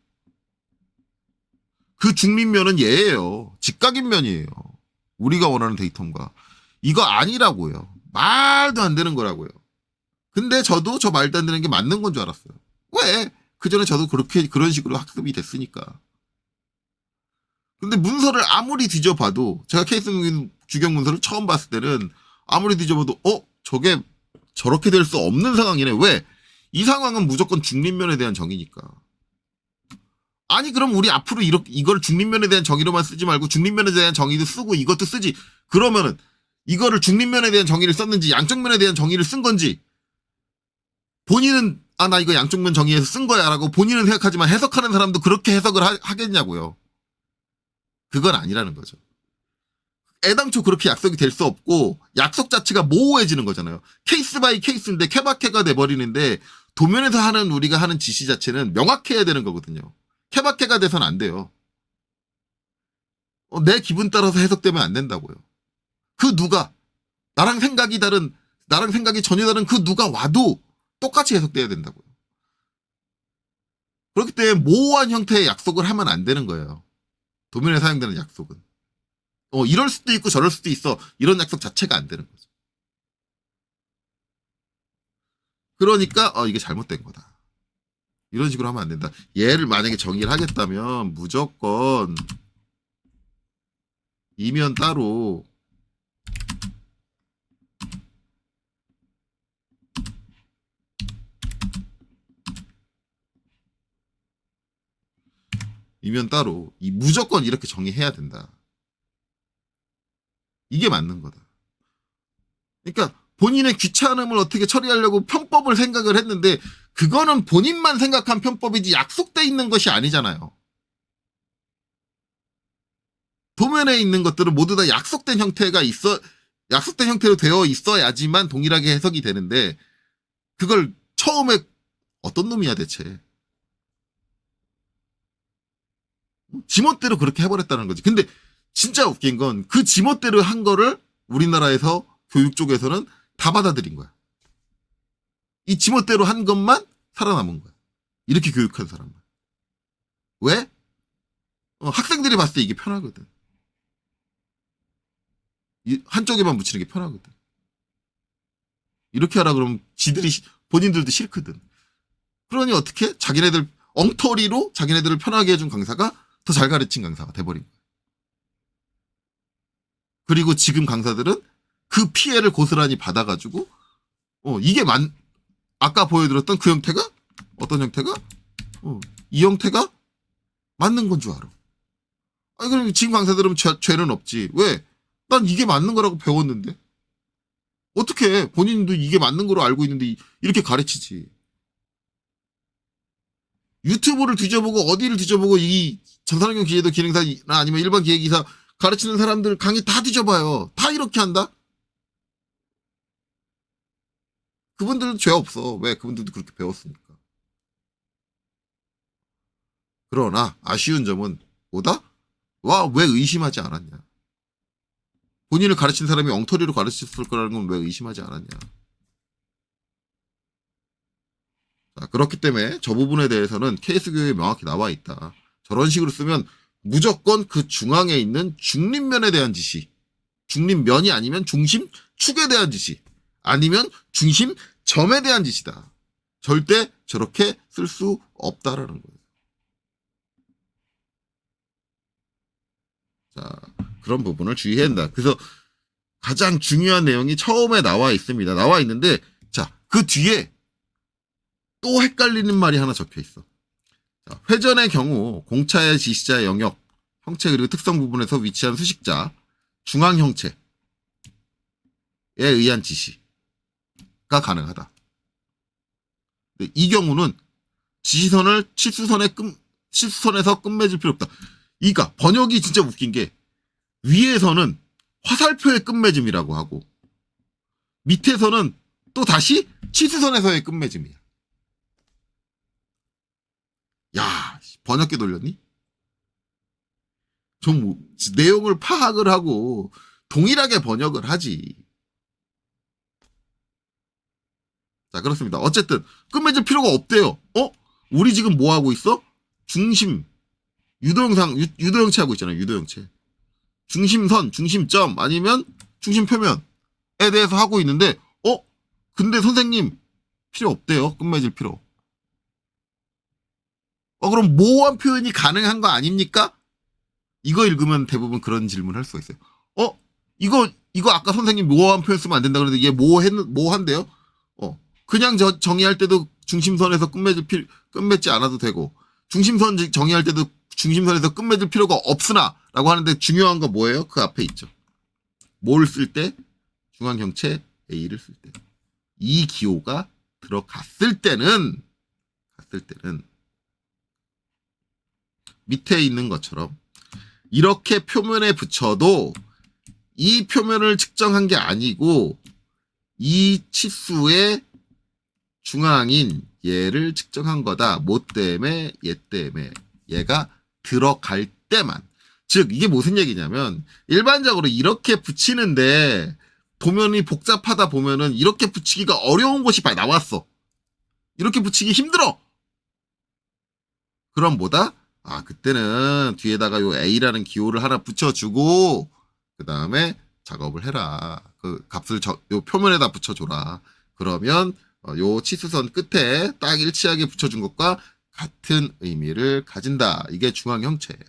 그 중립면은 얘예요. 직각인 면이에요. 우리가 원하는 데이텀과. 이거 아니라고요. 말도 안 되는 거라고요. 근데 저도 저 말도 안 되는 게 맞는 건 줄 알았어요. 왜? 그전에 저도 그런 식으로 학습이 됐으니까. 근데 문서를 아무리 뒤져봐도 제가 케이스 규격 문서를 처음 봤을 때는 아무리 뒤져봐도 저게 저렇게 될 수 없는 상황이네. 왜? 이 상황은 무조건 중립면에 대한 정의니까. 아니 그럼 우리 앞으로 이걸 중립면에 대한 정의로만 쓰지 말고 중립면에 대한 정의도 쓰고 이것도 쓰지. 그러면은 이거를 중립면에 대한 정의를 썼는지 양쪽면에 대한 정의를 쓴 건지 본인은 나 이거 양쪽면 정의에서 쓴 거야 라고 본인은 생각하지만 해석하는 사람도 그렇게 해석을 하겠냐고요. 그건 아니라는 거죠. 애당초 그렇게 약속이 될 수 없고 약속 자체가 모호해지는 거잖아요. 케이스 바이 케이스인데 케바케가 돼버리는데 도면에서 우리가 하는 지시 자체는 명확해야 되는 거거든요. 케바케가 돼서는 안 돼요. 내 기분 따라서 해석되면 안 된다고요. 그 누가 나랑 생각이 전혀 다른 그 누가 와도 똑같이 해석돼야 된다고요. 그렇기 때문에 모호한 형태의 약속을 하면 안 되는 거예요. 도면에 사용되는 약속은. 이럴 수도 있고 저럴 수도 있어. 이런 약속 자체가 안 되는 거죠. 그러니까 이게 잘못된 거다. 이런 식으로 하면 안 된다. 얘를 만약에 정의를 하겠다면 무조건 이면 따로 무조건 이렇게 정의해야 된다. 이게 맞는 거다. 그러니까 본인의 귀찮음을 어떻게 처리하려고 편법을 생각을 했는데 그거는 본인만 생각한 편법이지 약속돼 있는 것이 아니잖아요. 도면에 있는 것들은 모두 다 약속된 형태로 되어 있어야지만 동일하게 해석이 되는데 그걸 처음에 어떤 놈이야 대체. 지멋대로 그렇게 해버렸다는 거지. 근데 진짜 웃긴 건 그 지멋대로 한 거를 우리나라에서 교육 쪽에서는 다 받아들인 거야. 이 지멋대로 한 것만 살아남은 거야. 이렇게 교육한 사람만. 왜? 학생들이 봤을 때 이게 편하거든. 한쪽에만 묻히는 게 편하거든. 이렇게 하라 그러면 본인들도 싫거든. 그러니 어떻게? 자기네들 엉터리로 자기네들을 편하게 해준 강사가 더 잘 가르친 강사가 돼버린 거야. 그리고 지금 강사들은 그 피해를 고스란히 받아가지고 이게 아까 보여드렸던 그 형태가 어떤 형태가 이 형태가 맞는 건 줄 알아. 아니 그럼 지금 강사들은 죄는 없지. 왜? 난 이게 맞는 거라고 배웠는데 어떻게 본인도 이게 맞는 거로 알고 있는데 이렇게 가르치지. 유튜브를 뒤져보고 어디를 뒤져보고 이 전산환경 기계도 기능사나 아니면 일반 기계기사 가르치는 사람들 강의 다 뒤져봐요. 다 이렇게 한다? 그분들도 죄 없어. 왜? 그분들도 그렇게 배웠으니까. 그러나 아쉬운 점은 뭐다? 왜 의심하지 않았냐? 본인을 가르친 사람이 엉터리로 가르쳤을 거라는 건 왜 의심하지 않았냐? 자, 그렇기 때문에 저 부분에 대해서는 케이스 교육에 명확히 나와 있다. 저런 식으로 쓰면 무조건 그 중앙에 있는 중립면에 대한 지시, 중립면이 아니면 중심축에 대한 지시, 아니면 중심점에 대한 지시다. 절대 저렇게 쓸 수 없다라는 거예요. 자, 그런 부분을 주의해야 한다. 그래서 가장 중요한 내용이 처음에 나와 있습니다. 나와 있는데, 자, 그 뒤에 또 헷갈리는 말이 하나 적혀 있어. 자, 회전의 경우 공차의 지시자의 영역, 형체 그리고 특성 부분에서 위치한 수식자, 중앙 형체에 의한 지시가 가능하다. 이 경우는 지시선을 실수선에서 끝맺을 필요 없다. 그러니까 번역이 진짜 웃긴 게 위에서는 화살표의 끝맺음이라고 하고 밑에서는 또 다시 치수선에서의 끝맺음이야. 야, 번역기 돌렸니? 좀 내용을 파악을 하고 동일하게 번역을 하지. 자, 그렇습니다. 어쨌든 끝맺을 필요가 없대요. 우리 지금 뭐 하고 있어? 중심 유도형체 하고 있잖아요. 유도형체. 중심선, 중심점 아니면 중심표면에 대해서 하고 있는데 근데 선생님 필요 없대요. 끝맺을 필요. 그럼 모호한 표현이 가능한 거 아닙니까? 이거 읽으면 대부분 그런 질문을 할 수가 있어요. 이거 아까 선생님 모호한 표현 쓰면 안 된다 그러는데 얘 모호한데요? 그냥 정의할 때도 중심선에서 끝맺지 않아도 되고 중심선 정의할 때도 중심선에서 끝맺을 필요가 없으나 라고 하는데 중요한 거 뭐예요? 그 앞에 있죠. 뭘 쓸 때? 중앙형체 A를 쓸 때. 이 기호가 들어갔을 때는 밑에 있는 것처럼 이렇게 표면에 붙여도 이 표면을 측정한 게 아니고 이 치수의 중앙인 얘를 측정한 거다. 뭐 때문에? 얘 때문에. 얘가 들어갈 때만. 즉 이게 무슨 얘기냐면 일반적으로 이렇게 붙이는데 도면이 복잡하다 보면은 이렇게 붙이기가 어려운 곳이 나왔어. 이렇게 붙이기 힘들어. 그럼 뭐다? 그때는 뒤에다가 요 A라는 기호를 하나 붙여주고 그 다음에 작업을 해라. 그 값을 요 표면에다 붙여줘라. 그러면 요 치수선 끝에 딱 일치하게 붙여준 것과 같은 의미를 가진다. 이게 중앙 형체예요.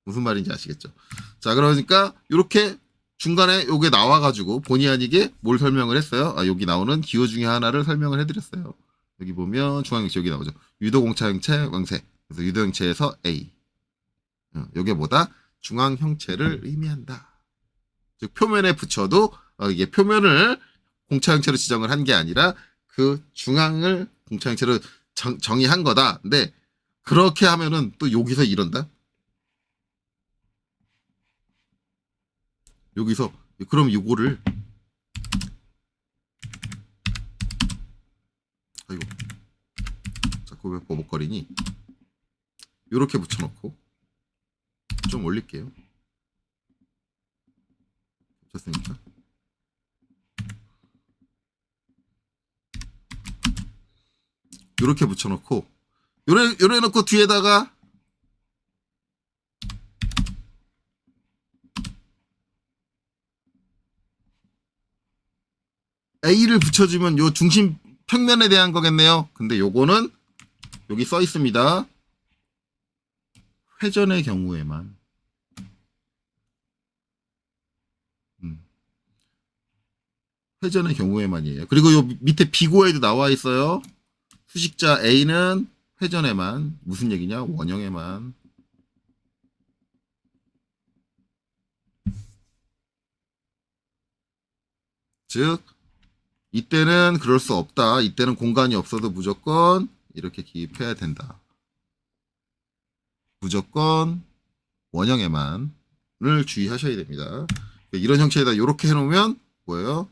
무슨 말인지 아시겠죠? 자, 그러니까 이렇게 중간에 요게 나와가지고 본의 아니게 뭘 설명을 했어요? 여기 나오는 기호 중에 하나를 설명을 해드렸어요. 여기 보면 중앙 형체 여기 나오죠. 유도공차 형체 왕세. 그래서 유도 형체에서 A. 요게 뭐다? 중앙 형체를 의미한다. 즉 표면에 붙여도 이게 표면을 공차 형체로 지정을 한 게 아니라 그 중앙을 공차 형체로 정의한 거다. 근데 그렇게 하면은 또 여기서 이런다. 여기서 그럼 이거를 아이고 자꾸 왜 버벅거리니? 이렇게 붙여놓고 좀 올릴게요. 됐습니까? 이렇게 붙여놓고 요래 놓고 뒤에다가 A를 붙여주면 요 중심 평면에 대한 거겠네요. 근데 요거는 여기 써 있습니다. 회전의 경우에만. 회전의 경우에만이에요. 그리고 요 밑에 비고에도 나와 있어요. 수식자 A는 회전에만. 무슨 얘기냐? 원형에만. 즉 이때는 그럴 수 없다. 이때는 공간이 없어도 무조건 이렇게 기입해야 된다. 무조건 원형에만을 주의하셔야 됩니다. 이런 형체에다 이렇게 해놓으면 뭐예요?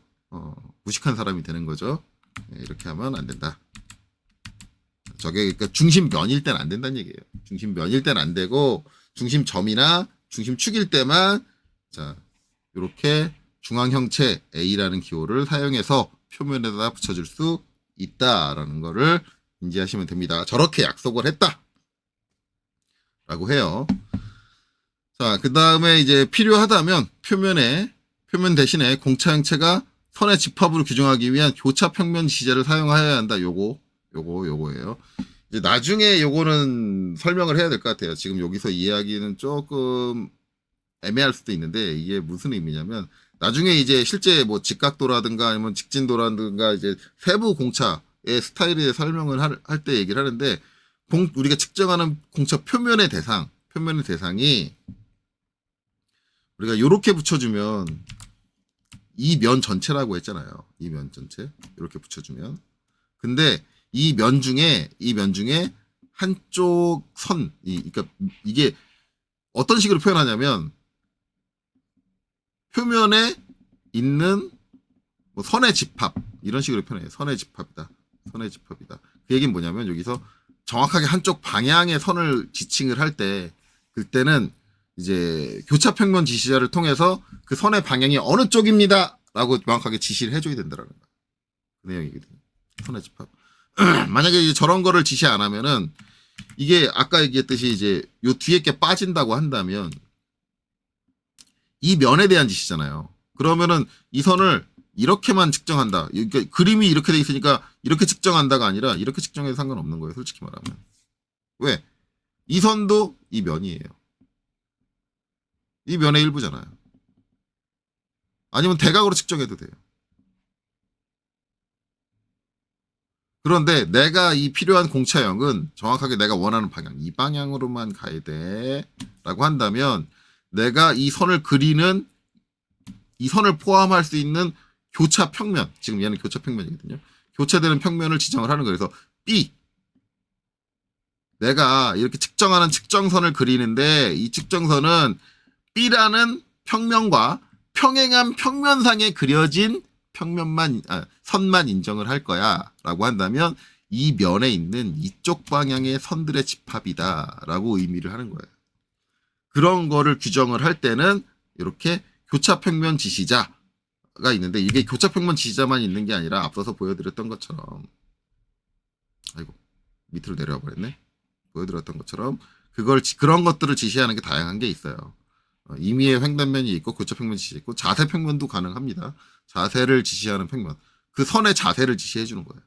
무식한 사람이 되는 거죠. 이렇게 하면 안 된다. 저게 그러니까 중심면일 때는 안 된다는 얘기예요. 중심면일 때는 안 되고 중심점이나 중심축일 때만 자 이렇게 중앙 형체 A라는 기호를 사용해서 표면에다 붙여줄 수 있다라는 거를 인지하시면 됩니다. 저렇게 약속을 했다. 라고 해요. 자, 그 다음에 이제 필요하다면 표면 대신에 공차 형체가 선의 집합으로 규정하기 위한 교차 평면 지시자를 사용하여야 한다. 요거예요. 이제 나중에 요거는 설명을 해야 될 것 같아요. 지금 여기서 이야기는 조금 애매할 수도 있는데 이게 무슨 의미냐면 나중에 이제 실제 뭐 직각도라든가 아니면 직진도라든가 이제 세부 공차의 스타일에 대해 설명을 할 때 얘기를 하는데 우리가 측정하는 공차 표면의 대상이 우리가 요렇게 붙여주면 이 면 전체라고 했잖아요. 이 면 전체 이렇게 붙여주면 근데 이 면 중에 한쪽 그러니까 이게 어떤 식으로 표현하냐면 표면에 있는 뭐 선의 집합 이런 식으로 표현해요. 선의 집합이다. 그 얘기는 뭐냐면 여기서 정확하게 한쪽 방향의 선을 지칭을 할 때 그때는 이제 교차 평면 지시자를 통해서 그 선의 방향이 어느 쪽입니다. 라고 명확하게 지시를 해줘야 된다라는 거야. 그 내용이거든요. 선의 집합. 만약에 이제 저런 거를 지시 안 하면은 이게 아까 얘기했듯이 이제 요 뒤에 게 빠진다고 한다면 이 면에 대한 지시잖아요. 그러면은 이 선을 이렇게만 측정한다. 그러니까 그림이 이렇게 돼 있으니까 이렇게 측정한다가 아니라 이렇게 측정해도 상관없는 거예요. 솔직히 말하면. 왜? 이 선도 이 면이에요. 이 면의 일부잖아요. 아니면 대각으로 측정해도 돼요. 그런데 내가 이 필요한 공차형은 정확하게 내가 원하는 방향, 이 방향으로만 가야 돼. 라고 한다면 내가 이 선을 그리는 이 선을 포함할 수 있는 교차 평면, 지금 얘는 교차 평면이거든요. 교차되는 평면을 지정을 하는 거예요. 그래서 B, 내가 이렇게 측정하는 측정선을 그리는데 이 측정선은 B라는 평면과 평행한 평면상에 그려진 선만 인정을 할 거야 라고 한다면 이 면에 있는 이쪽 방향의 선들의 집합이다 라고 의미를 하는 거예요. 그런 거를 규정을 할 때는 이렇게 교차평면 지시자가 있는데 이게 교차평면 지시자만 있는 게 아니라 앞서서 보여드렸던 것처럼 아이고 밑으로 내려와 버렸네. 보여드렸던 것처럼 그런 것들을 지시하는 게 다양한 게 있어요. 임의의 횡단면이 있고 교차평면 지시 있고 자세평면도 가능합니다. 자세를 지시하는 평면. 그 선의 자세를 지시해 주는 거예요.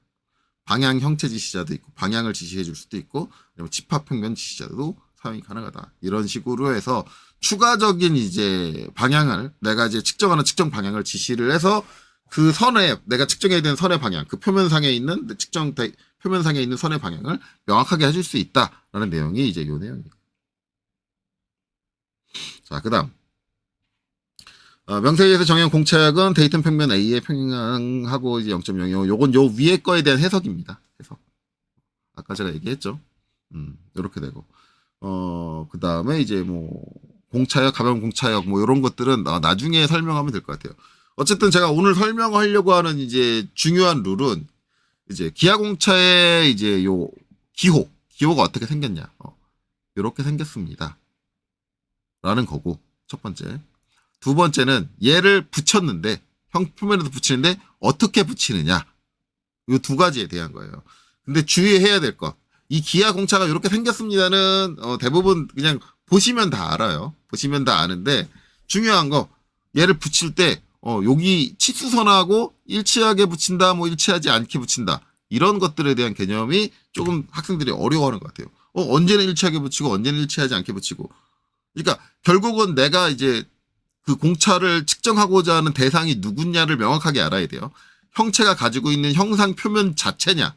방향 형체 지시자도 있고 방향을 지시해 줄 수도 있고 집합평면 지시자도 사용이 가능하다. 이런 식으로 해서 추가적인 이제 방향을 내가 이제 측정하는 측정 방향을 지시를 해서 그 선에 내가 측정해야 되는 선의 방향, 그 표면상에 있는 표면상에 있는 선의 방향을 명확하게 해줄 수 있다라는 내용이 이제 이 내용입니다. 자, 그다음 명세에서 정의한 공차역은 데이터 평면 A의 평행하고 이제 0.05. 요건 요 위에 거에 대한 해석입니다. 해석. 아까 제가 얘기했죠. 이렇게 되고. 그 다음에 이제 뭐 공차역, 가벼운 공차역 뭐 이런 것들은 나중에 설명하면 될 것 같아요. 어쨌든 제가 오늘 설명하려고 하는 이제 중요한 룰은 이제 기하공차의 이제 요 기호가 어떻게 생겼냐. 이렇게 생겼습니다. 라는 거고 첫 번째. 두 번째는 얘를 붙였는데 표면에도 붙이는데 어떻게 붙이느냐. 이 두 가지에 대한 거예요. 근데 주의해야 될 것. 이 기하 공차가 이렇게 생겼습니다는 대부분 그냥 보시면 다 알아요. 보시면 다 아는데 중요한 거 얘를 붙일 때 여기 치수선하고 일치하게 붙인다, 뭐 일치하지 않게 붙인다. 이런 것들에 대한 개념이 조금 학생들이 어려워하는 것 같아요. 언제는 일치하게 붙이고 언제는 일치하지 않게 붙이고. 그러니까 결국은 내가 이제 그 공차를 측정하고자 하는 대상이 누구냐를 명확하게 알아야 돼요. 형체가 가지고 있는 형상 표면 자체냐.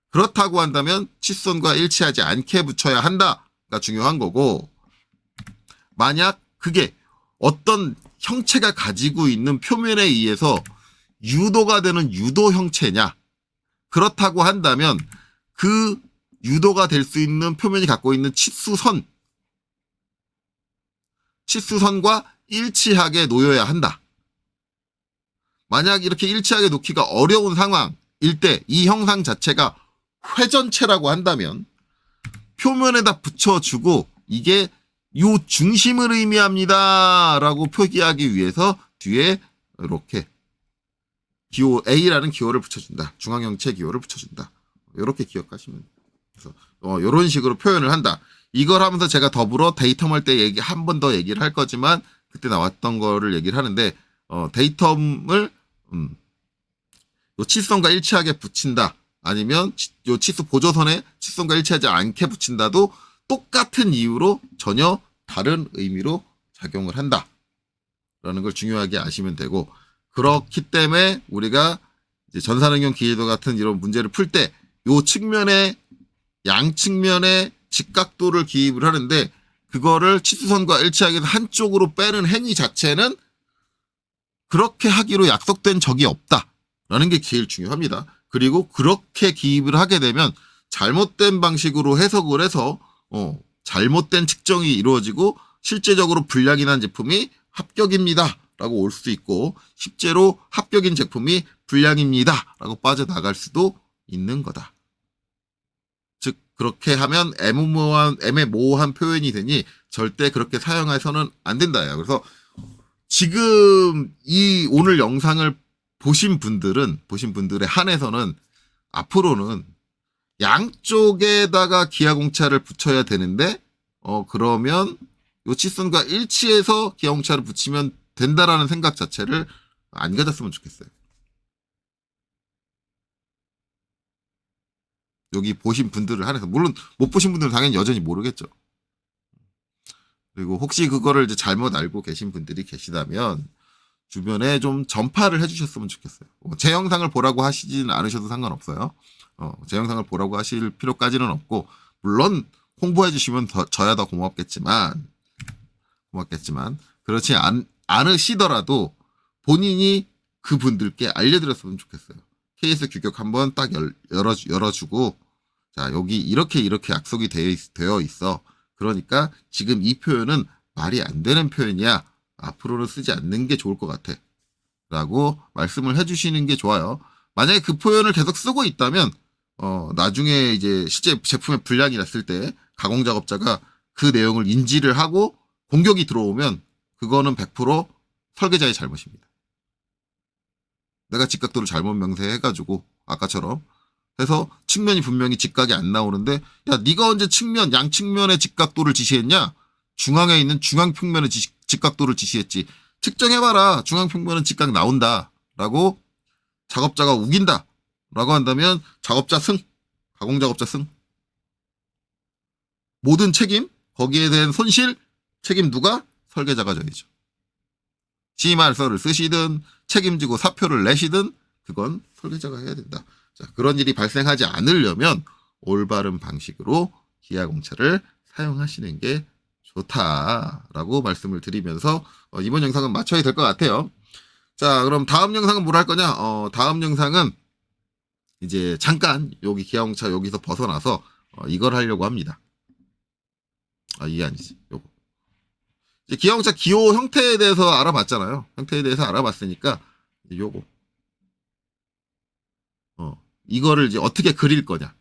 그렇다고 한다면 치수선과 일치하지 않게 붙여야 한다가 중요한 거고, 만약 그게 어떤 형체가 가지고 있는 표면에 의해서 유도가 되는 유도 형체냐. 그렇다고 한다면 그 유도가 될 수 있는 표면이 갖고 있는 치수선과 일치하게 놓여야 한다. 만약 이렇게 일치하게 놓기가 어려운 상황일 때 이 형상 자체가 회전체라고 한다면 표면에다 붙여주고 이게 요 중심을 의미합니다 라고 표기하기 위해서 뒤에 이렇게 기호 A라는 기호를 붙여준다. 중앙형체 기호를 붙여준다. 이렇게 기억하시면 돼요. 그래서 이런 식으로 표현을 한다. 이걸 하면서 제가 더불어 데이텀 할 때 한 번 더 얘기를 할 거지만 그때 나왔던 거를 얘기를 하는데 데이텀을 요 치수선과 일치하게 붙인다. 아니면 요 치수 보조선에 치수선과 일치하지 않게 붙인다도 똑같은 이유로 전혀 다른 의미로 작용을 한다. 라는 걸 중요하게 아시면 되고, 그렇기 때문에 우리가 이제 전산응용 기계도 같은 이런 문제를 풀 때 요 측면에 양측면에 직각도를 기입을 하는데 그거를 치수선과 일치하게 해서 한쪽으로 빼는 행위 자체는 그렇게 하기로 약속된 적이 없다라는 게 제일 중요합니다. 그리고 그렇게 기입을 하게 되면 잘못된 방식으로 해석을 해서 잘못된 측정이 이루어지고 실제적으로 불량이 난 제품이 합격입니다 라고 올 수도 있고, 실제로 합격인 제품이 불량입니다 라고 빠져나갈 수도 있는 거다. 즉 그렇게 하면 애매모호한 표현이 되니 절대 그렇게 사용해서는 안 된다요. 그래서 지금 이 오늘 영상을 보신 분들에 한해서는 앞으로는 양쪽에다가 기하공차를 붙여야 되는데 그러면 요 치선과 일치해서 기하공차를 붙이면 된다라는 생각 자체를 안 가졌으면 좋겠어요. 여기 보신 분들을 한해서, 물론 못 보신 분들은 당연히 여전히 모르겠죠. 그리고 혹시 그거를 이제 잘못 알고 계신 분들이 계시다면 주변에 좀 전파를 해주셨으면 좋겠어요. 제 영상을 보라고 하시지는 않으셔도 상관없어요. 제 영상을 보라고 하실 필요까지는 없고, 물론 홍보해 주시면 저야 더 고맙겠지만 그렇지 않으시더라도 본인이 그분들께 알려드렸으면 좋겠어요. KS 규격 한번 딱 열어주고, 자 여기 이렇게 약속이 되어 있어. 그러니까 지금 이 표현은 말이 안 되는 표현이야. 앞으로는 쓰지 않는 게 좋을 것 같아. 라고 말씀을 해주시는 게 좋아요. 만약에 그 표현을 계속 쓰고 있다면 나중에 이제 실제 제품에 불량이 났을 때 가공 작업자가 그 내용을 인지를 하고 공격이 들어오면 그거는 100% 설계자의 잘못입니다. 내가 직각도를 잘못 명세해가지고 아까처럼 해서 측면이 분명히 직각이 안 나오는데, 야 네가 언제 양측면의 직각도를 지시했냐? 중앙에 있는 중앙평면의 직각도를 지시했지. 측정해봐라. 중앙평면은 직각 나온다 라고 작업자가 우긴다 라고 한다면 작업자 승, 가공작업자 승. 모든 책임, 거기에 대한 손실, 책임 누가? 설계자가 져야죠. 심할서를 쓰시든 책임지고 사표를 내시든 그건 설계자가 해야 된다. 자, 그런 일이 발생하지 않으려면 올바른 방식으로 기하공차를 사용하시는 게 좋다라고 말씀을 드리면서 이번 영상은 마쳐야 될 것 같아요. 자, 그럼 다음 영상은 뭘 할 거냐? 다음 영상은 이제 잠깐 여기 기하공차 여기서 벗어나서 이걸 하려고 합니다. 이게 아니지. 요거. 이제 기하공차 기호 형태에 대해서 알아봤잖아요. 형태에 대해서 알아봤으니까 요거. 이거를 이제 어떻게 그릴 거냐.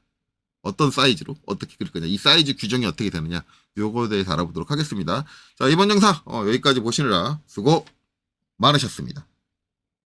어떤 사이즈로 어떻게 그릴 거냐. 이 사이즈 규정이 어떻게 되느냐. 요거에 대해서 알아보도록 하겠습니다. 자, 이번 영상 여기까지 보시느라 수고 많으셨습니다.